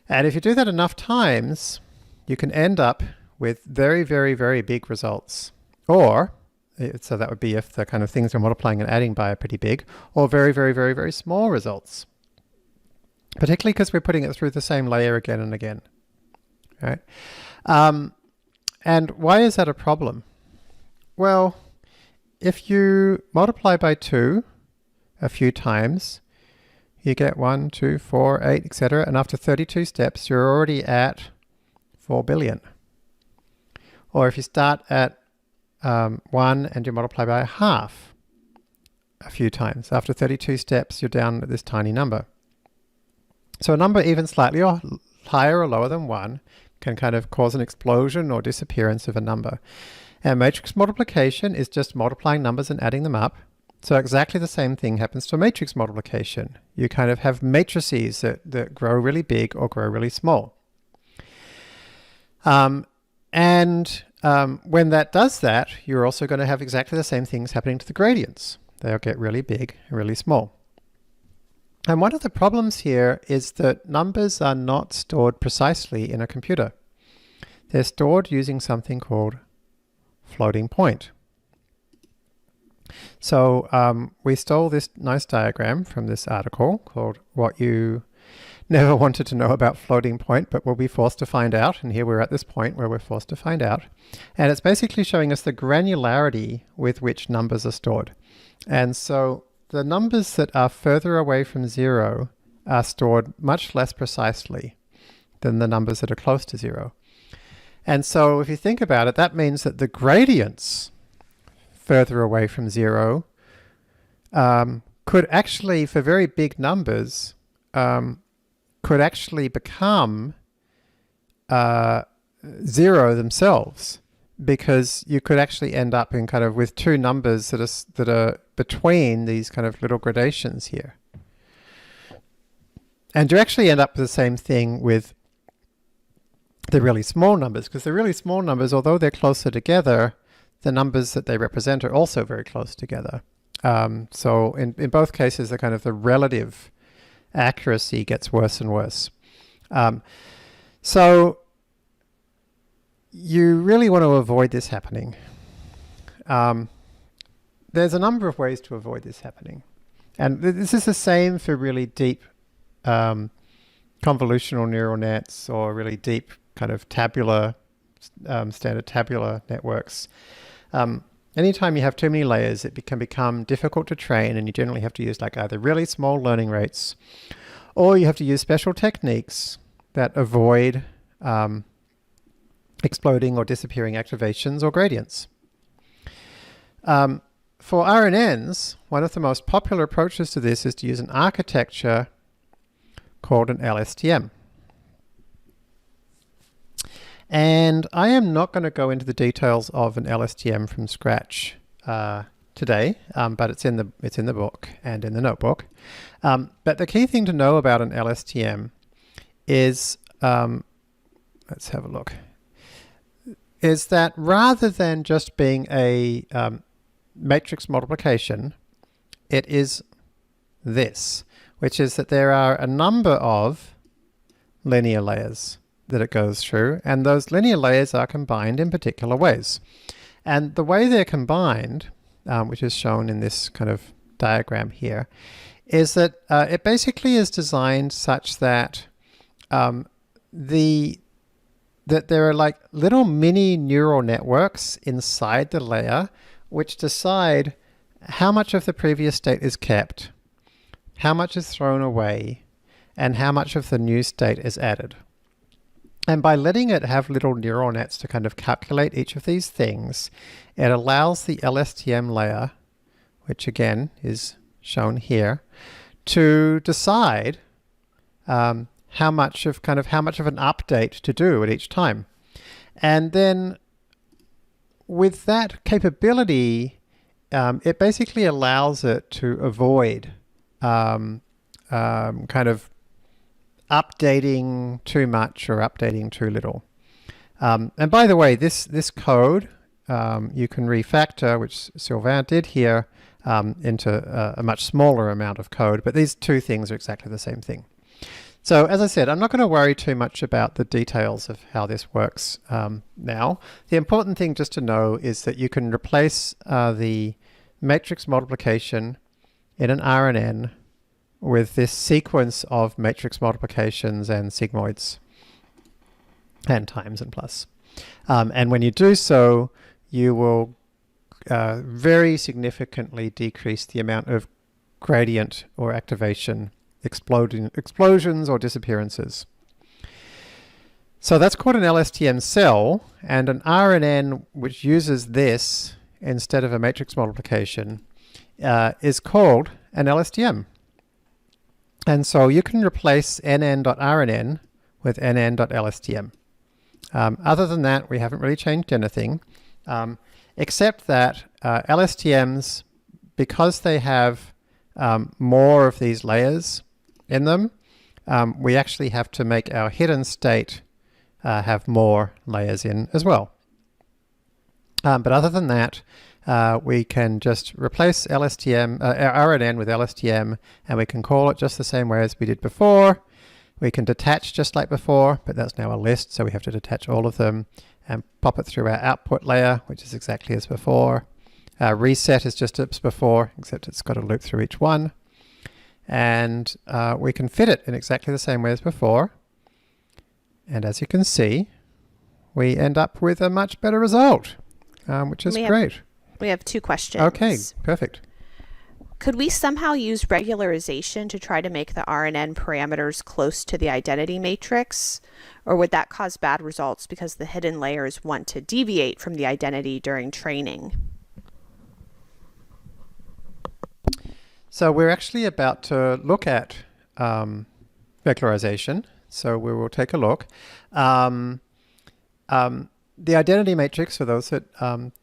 And if you do that enough times, you can end up with very, very, very big results. Or, so that would be if the kind of things we're multiplying and adding by are pretty big, or very, very, very, very small results. Particularly because we're putting it through the same layer again and again, right? And why is that a problem? Well, if you multiply by 2 a few times, you get 1, 2, 4, 8, etc. And after 32 steps, you're already at 4 billion. Or if you start at 1 and you multiply by half a few times, after 32 steps, you're down at this tiny number. So a number even slightly higher or lower than 1 can kind of cause an explosion or disappearance of a number. And matrix multiplication is just multiplying numbers and adding them up. So exactly the same thing happens to matrix multiplication. You kind of have matrices that grow really big or grow really small. When that does that, you're also going to have exactly the same things happening to the gradients. They'll get really big and really small. And one of the problems here is that numbers are not stored precisely in a computer. They're stored using something called floating point. So we stole this nice diagram from this article called What You Never Wanted to Know About Floating Point, but Will Be Forced to Find Out. And here we're at this point where we're forced to find out. And it's basically showing us the granularity with which numbers are stored. And so the numbers that are further away from 0 are stored much less precisely than the numbers that are close to 0. And so if you think about it, that means that the gradients further away from 0 could actually, for very big numbers, could actually become 0 themselves, because you could actually end up in kind of with two numbers that are between these kind of little gradations here. And you actually end up with the same thing with the really small numbers, because the really small numbers, although they're closer together, the numbers that they represent are also very close together. So in both cases, the kind of the relative accuracy gets worse and worse. So you really want to avoid this happening. There's a number of ways to avoid this happening. And this is the same for really deep convolutional neural nets, or really deep kind of tabular, standard tabular networks. Anytime you have too many layers, it can become difficult to train, and you generally have to use like either really small learning rates, or you have to use special techniques that avoid exploding or disappearing activations or gradients. For Rnns, one of the most popular approaches to this is to use an architecture called an Lstm. And I am not going to go into the details of an Lstm from scratch today, but it's in the book and in the notebook. But the key thing to know about an Lstm is, let's have a look, is that rather than just being a matrix multiplication, it is this, which is that there are a number of linear layers that it goes through, and those linear layers are combined in particular ways. And the way they're combined, which is shown in this kind of diagram here, is that it basically is designed such that that there are like little mini neural networks inside the layer which decide how much of the previous state is kept, how much is thrown away, and how much of the new state is added. And by letting it have little neural nets to kind of calculate each of these things, it allows the Lstm layer, which again is shown here, to decide how much of an update to do at each time. And then with that capability, it basically allows it to avoid kind of updating too much or updating too little. And by the way, this code you can refactor, which Sylvain did here, into a much smaller amount of code, but these two things are exactly the same thing. So as I said, I'm not going to worry too much about the details of how this works now. The important thing just to know is that you can replace the matrix multiplication in an Rnn with this sequence of matrix multiplications and sigmoids and times and plus. And when you do so, you will very significantly decrease the amount of gradient or activation, explosions or disappearances. So that's called an Lstm cell, and an Rnn which uses this instead of a matrix multiplication is called an Lstm. And so you can replace nn.rnn with nn.lstm. Other than that, we haven't really changed anything, except that LSTMs, because they have more of these layers in them, we actually have to make our hidden state have more layers in as well. But other than that, we can just replace LSTM, RNN with LSTM, and we can call it just the same way as we did before. We can detach just like before, but that's now a list, so we have to detach all of them and pop it through our output layer, which is exactly as before. Reset is just as before, except it's got a loop through each one. And we can fit it in exactly the same way as before. And as you can see, we end up with a much better result, which is great. We have 2 questions. Okay, perfect. Could we somehow use regularization to try to make the RNN parameters close to the identity matrix? Or would that cause bad results because the hidden layers want to deviate from the identity during training? So we're actually about to look at regularization. So we will take a look. The identity matrix, for those that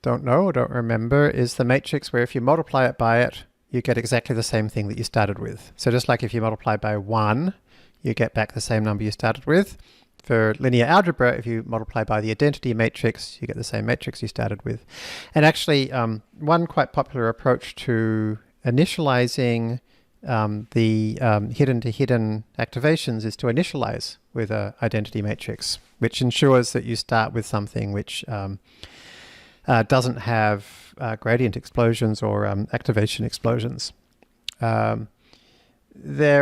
don't know or don't remember, is the matrix where if you multiply it by it, you get exactly the same thing that you started with. So just like if you multiply by 1, you get back the same number you started with. For linear algebra, if you multiply by the identity matrix, you get the same matrix you started with. And actually, one quite popular approach to initializing the hidden-to-hidden activations is to initialize with an identity matrix, which ensures that you start with something which doesn't have gradient explosions or activation explosions. There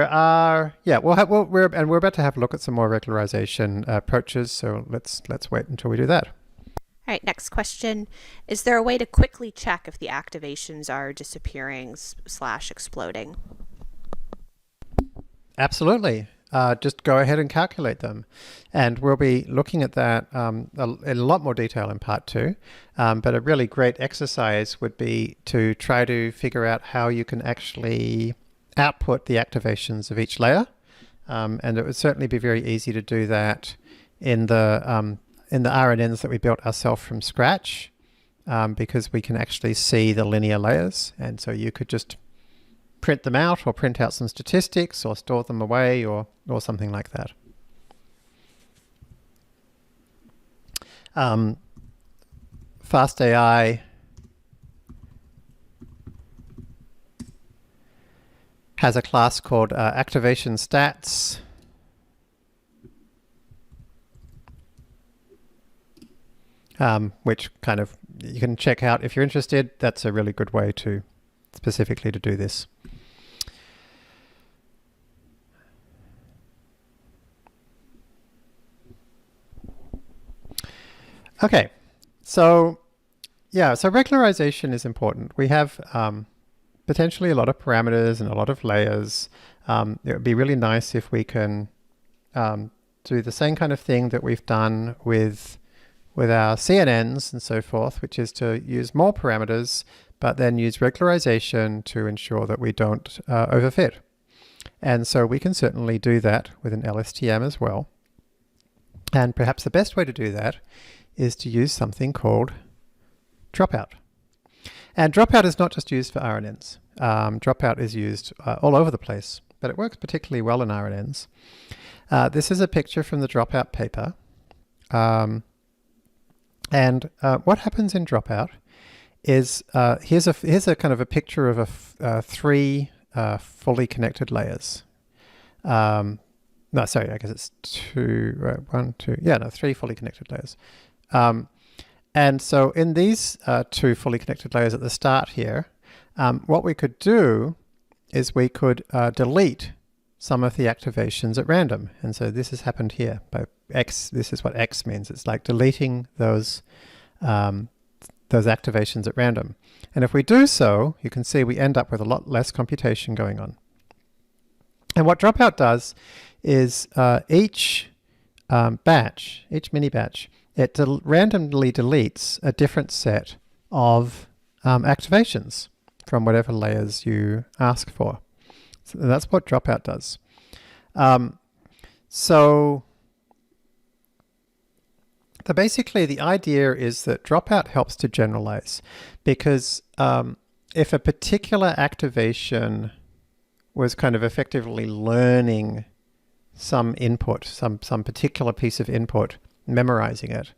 are, we're about to have a look at some more regularization approaches, so let's wait until we do that. All right, next question. Is there a way to quickly check if the activations are disappearing / exploding? Absolutely. Just go ahead and calculate them. And we'll be looking at that in a lot more detail in part 2. But a really great exercise would be to try to figure out how you can actually output the activations of each layer. And it would certainly be very easy to do that in the RNNs that we built ourselves from scratch, because we can actually see the linear layers. And so you could just print them out or print out some statistics or store them away or something like that. fastai has a class called activation stats. Which kind of you can check out if you're interested. That's a really good way to specifically to do this. Okay, so regularization is important. We have potentially a lot of parameters and a lot of layers. It would be really nice if we can do the same kind of thing that we've done with our CNNs and so forth, which is to use more parameters, but then use regularization to ensure that we don't overfit. And so we can certainly do that with an LSTM as well. And perhaps the best way to do that is to use something called Dropout. And Dropout is not just used for RNNs. Dropout is used all over the place, but it works particularly well in RNNs. This is a picture from the Dropout paper. And what happens in Dropout is here's a kind of a picture of 3 fully connected layers. No, sorry, I guess it's 2, 1, 2, 3 fully connected layers. And so in these 2 fully connected layers at the start here, what we could do is we could delete some of the activations at random. And so this has happened here by X. This is what X means. It's like deleting those activations at random. And if we do so, you can see we end up with a lot less computation going on. And what Dropout does is each mini batch, it randomly deletes a different set of activations from whatever layers you ask for. So that's what Dropout does. So basically the idea is that Dropout helps to generalize, because if a particular activation was kind of effectively learning some input, some particular piece of input, memorizing it,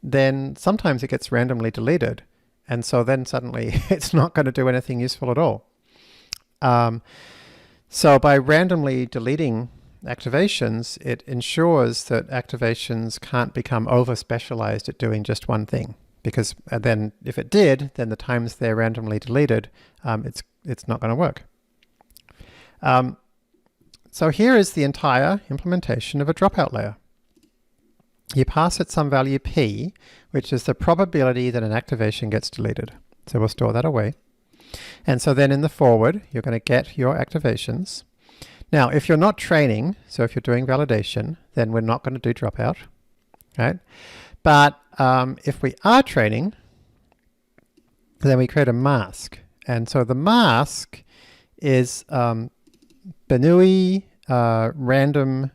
then sometimes it gets randomly deleted. And so then suddenly it's not going to do anything useful at all. So by randomly deleting activations, it ensures that activations can't become over-specialized at doing just one thing. Because then if it did, then the times they're randomly deleted, it's not going to work. So here is the entire implementation of a dropout layer. You pass it some value p, which is the probability that an activation gets deleted. So we'll store that away. And so then in the forward, you're going to get your activations. Now, if you're not training, so if you're doing validation, then we're not going to do dropout, right? But if we are training, then we create a mask. And so the mask is a Bernoulli random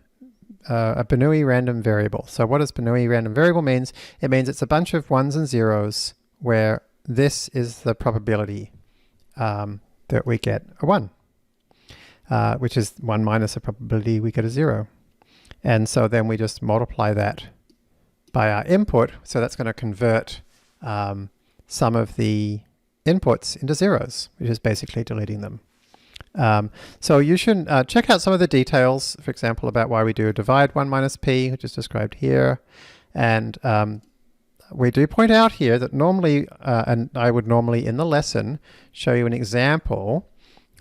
variable. So what does Bernoulli random variable means? It means it's a bunch of ones and zeros where this is the probability that we get a 1, which is 1 minus the probability we get a 0. And so then we just multiply that by our input. So that's going to convert some of the inputs into zeros, which is basically deleting them. So you should check out some of the details, for example, about why we do a divide 1 minus p, which is described here. And we do point out here that normally, and I would normally in the lesson show you an example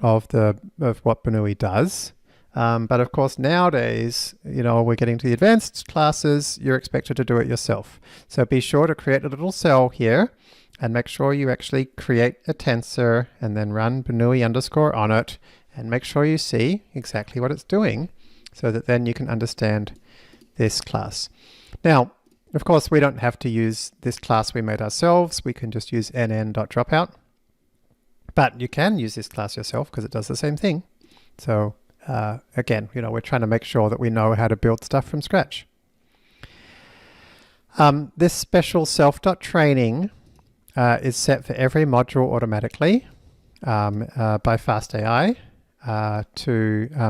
of what Bernoulli does. But of course nowadays, we're getting to the advanced classes, you're expected to do it yourself. So be sure to create a little cell here and make sure you actually create a tensor and then run Bernoulli underscore on it and make sure you see exactly what it's doing so that then you can understand this class. Now, of course, we don't have to use this class we made ourselves. We can just use nn.dropout. But you can use this class yourself because it does the same thing. So again, we're trying to make sure that we know how to build stuff from scratch. This special self.training is set for every module automatically by fastai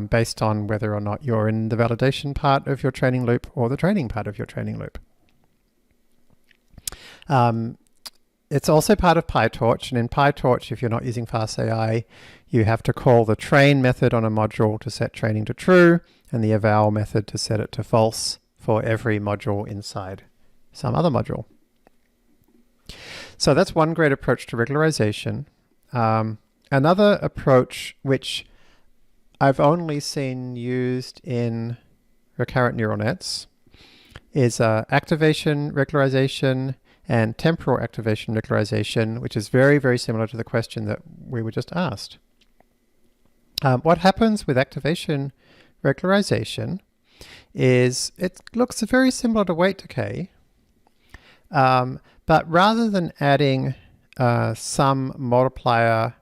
based on whether or not you're in the validation part of your training loop or the training part of your training loop. It's also part of PyTorch, and in PyTorch, if you're not using fastai, you have to call the train method on a module to set training to true, and the eval method to set it to false for every module inside some other module. So that's one great approach to regularization. Another approach which I've only seen used in recurrent neural nets is activation regularization and temporal activation regularization, which is very, very similar to the question that we were just asked. What happens with activation regularization is it looks very similar to weight decay, but rather than adding some multiplier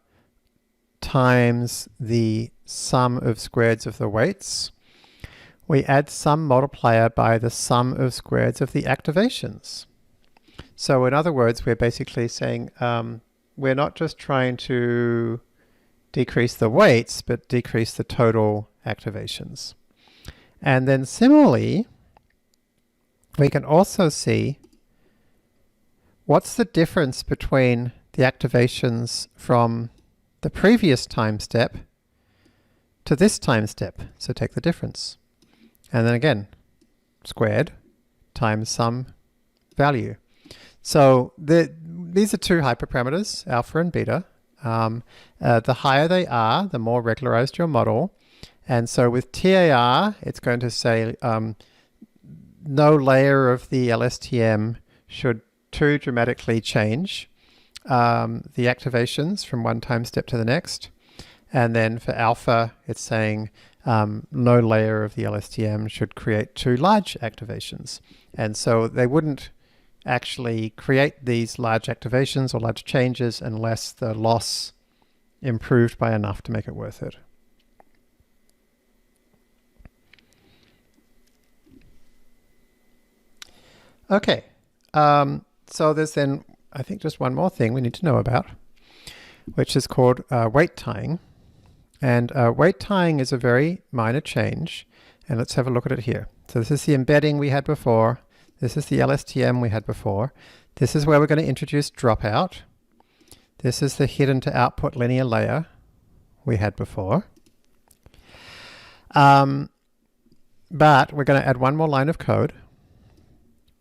times the sum of squareds of the weights, we add some multiplier by the sum of squareds of the activations. So in other words, we're basically saying we're not just trying to decrease the weights, but decrease the total activations. And then similarly, we can also see what's the difference between the activations from the previous time step to this time step. So take the difference. And then again, squared times some value. So these are two hyperparameters, alpha and beta. The higher they are, the more regularized your model. And so with TAR, it's going to say no layer of the LSTM should too dramatically change the activations from one time step to the next. And then for alpha, it's saying no layer of the LSTM should create too large activations. And so they wouldn't actually create these large activations or large changes unless the loss improved by enough to make it worth it. Okay, so there's then, I think, just one more thing we need to know about, which is called weight tying. And weight tying is a very minor change, and let's have a look at it here. So this is the embedding we had before. This is the LSTM we had before. This is where we're going to introduce dropout. This is the hidden to output linear layer we had before. But we're going to add one more line of code,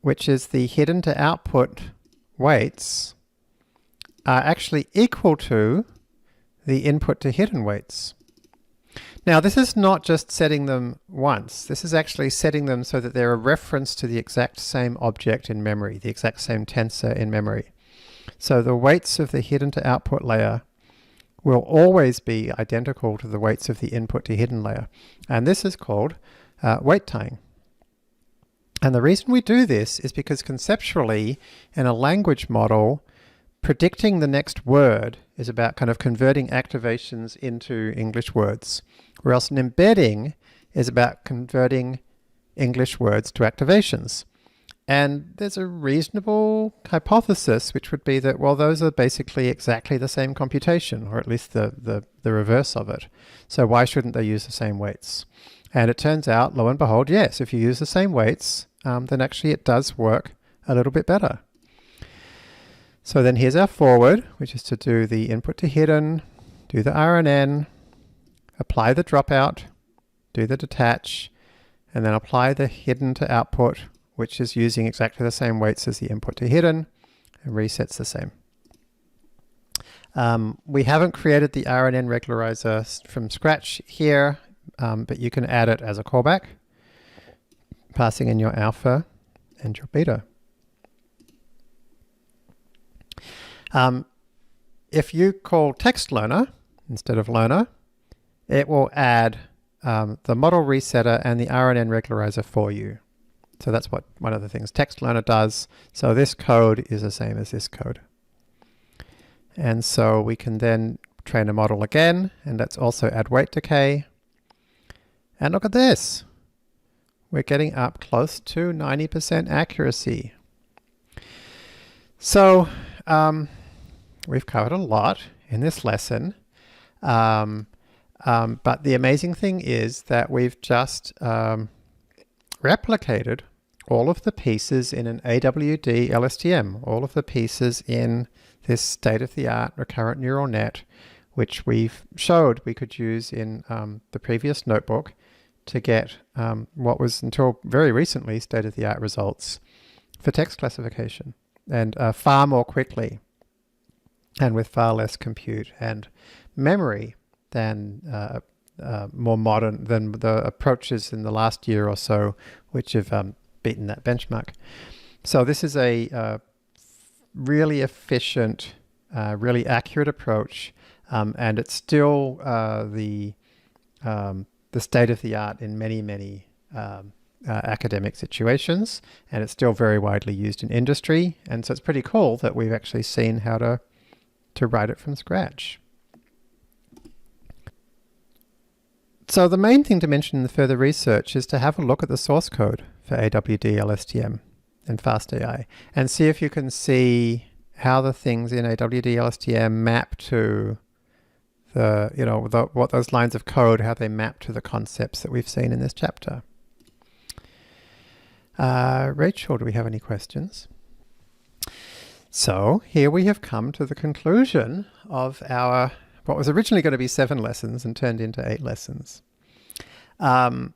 which is the hidden to output weights are actually equal to the input to hidden weights. Now, this is not just setting them once. This is actually setting them so that they're a reference to the exact same object in memory, the exact same tensor in memory. So the weights of the hidden to output layer will always be identical to the weights of the input to hidden layer. And this is called weight tying. And the reason we do this is because conceptually, in a language model, predicting the next word is about kind of converting activations into English words, whereas an embedding is about converting English words to activations. And there's a reasonable hypothesis, which would be that, well, those are basically exactly the same computation, or at least the reverse of it. So why shouldn't they use the same weights? And it turns out, lo and behold, yes, if you use the same weights, then actually it does work a little bit better. So then here's our forward, which is to do the input to hidden, do the RNN, apply the dropout, do the detach, and then apply the hidden to output, which is using exactly the same weights as the input to hidden, and resets the same. We haven't created the RNN regularizer from scratch here, but you can add it as a callback, passing in your alpha and your beta. If you call text learner instead of learner, it will add the model resetter and the RNN regularizer for you. So that's what one of the things text learner does. So this code is the same as this code. And so we can then train a model again, and let's also add weight decay. And look at this. We're getting up close to 90% accuracy. So we've covered a lot in this lesson. But the amazing thing is that we've just replicated all of the pieces in an AWD LSTM, all of the pieces in this state-of-the-art recurrent neural net, which we've showed we could use in the previous notebook to get what was until very recently state-of-the-art results for text classification, and far more quickly and with far less compute and memory than more modern than the approaches in the last year or so, which have beaten that benchmark. So this is a really efficient, really accurate approach, and it's still the state of the art in many academic situations, and it's still very widely used in industry. And so it's pretty cool that we've actually seen how to write it from scratch. So the main thing to mention in the further research is to have a look at the source code for AWD LSTM and fastai and see if you can see how the things in AWD LSTM map to the, what those lines of code, how they map to the concepts that we've seen in this chapter. Rachel, do we have any questions? So here we have come to the conclusion of our what was originally going to be 7 lessons and turned into 8 lessons. I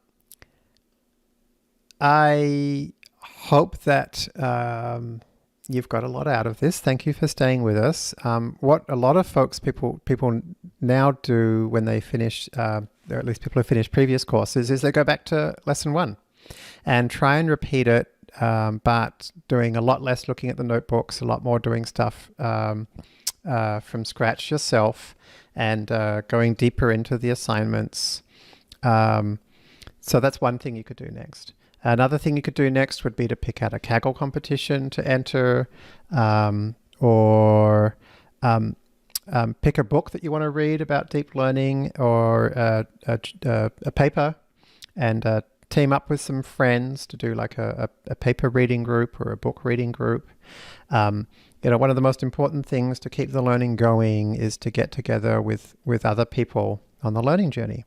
hope that you've got a lot out of this. Thank you for staying with us. What a lot of people now do when they finish, or at least people who finish previous courses, is they go back to lesson 1 and try and repeat it, but doing a lot less looking at the notebooks, a lot more doing stuff from scratch yourself, and going deeper into the assignments. So that's one thing you could do next. Another thing you could do next would be to pick out a Kaggle competition to enter, or pick a book that you want to read about deep learning, or a paper, and team up with some friends to do like a paper reading group or a book reading group. One of the most important things to keep the learning going is to get together with other people on the learning journey.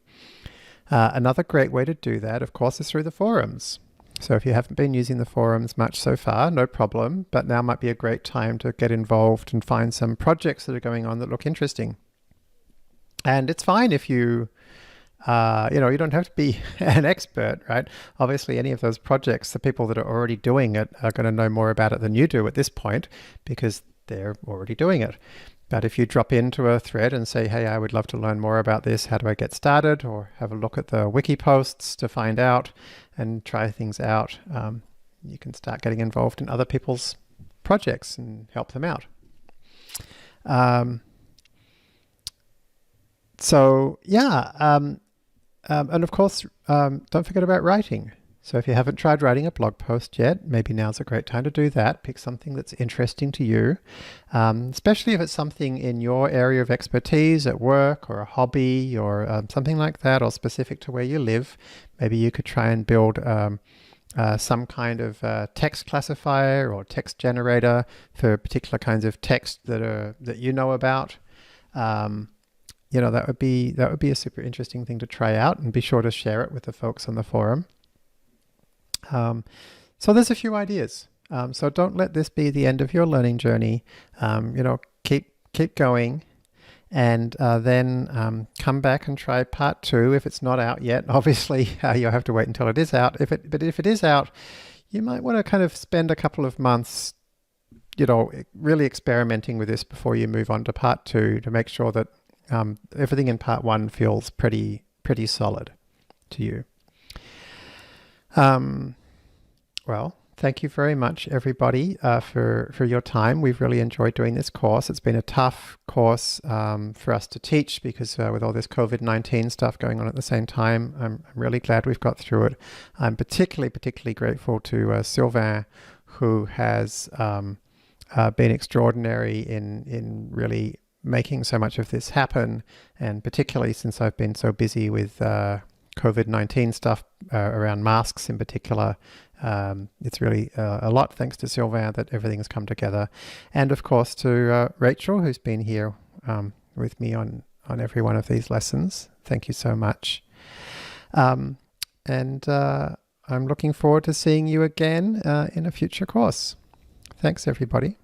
Another great way to do that, of course, is through the forums. So if you haven't been using the forums much so far, no problem, but now might be a great time to get involved and find some projects that are going on that look interesting. And it's fine if you, you don't have to be an expert, right? Obviously, any of those projects, the people that are already doing it are going to know more about it than you do at this point because they're already doing it. But if you drop into a thread and say, hey, I would love to learn more about this, how do I get started? Or have a look at the wiki posts to find out and try things out. You can start getting involved in other people's projects and help them out. And of course, don't forget about writing. So if you haven't tried writing a blog post yet, maybe now's a great time to do that. Pick something that's interesting to you, especially if it's something in your area of expertise at work or a hobby or something like that, or specific to where you live. Maybe you could try and build some kind of text classifier or text generator for particular kinds of text that you know about. That would be a super interesting thing to try out, and be sure to share it with the folks on the forum. So there's a few ideas. So don't let this be the end of your learning journey. Keep going, and then come back and try part 2 if it's not out yet. Obviously, you'll have to wait until it is out. But if it is out, you might want to kind of spend a couple of months, really experimenting with this before you move on to part 2 to make sure that everything in part 1 feels pretty solid to you. Well, thank you very much, everybody, for your time. We've really enjoyed doing this course. It's been a tough course for us to teach because with all this COVID-19 stuff going on at the same time, I'm really glad we've got through it. I'm particularly grateful to Sylvain, who has been extraordinary in really making so much of this happen, and particularly since I've been so busy with COVID-19 stuff around masks in particular. It's really a lot thanks to Sylvain that everything has come together. And of course to Rachel, who's been here with me on every one of these lessons. Thank you so much. And I'm looking forward to seeing you again in a future course. Thanks, everybody.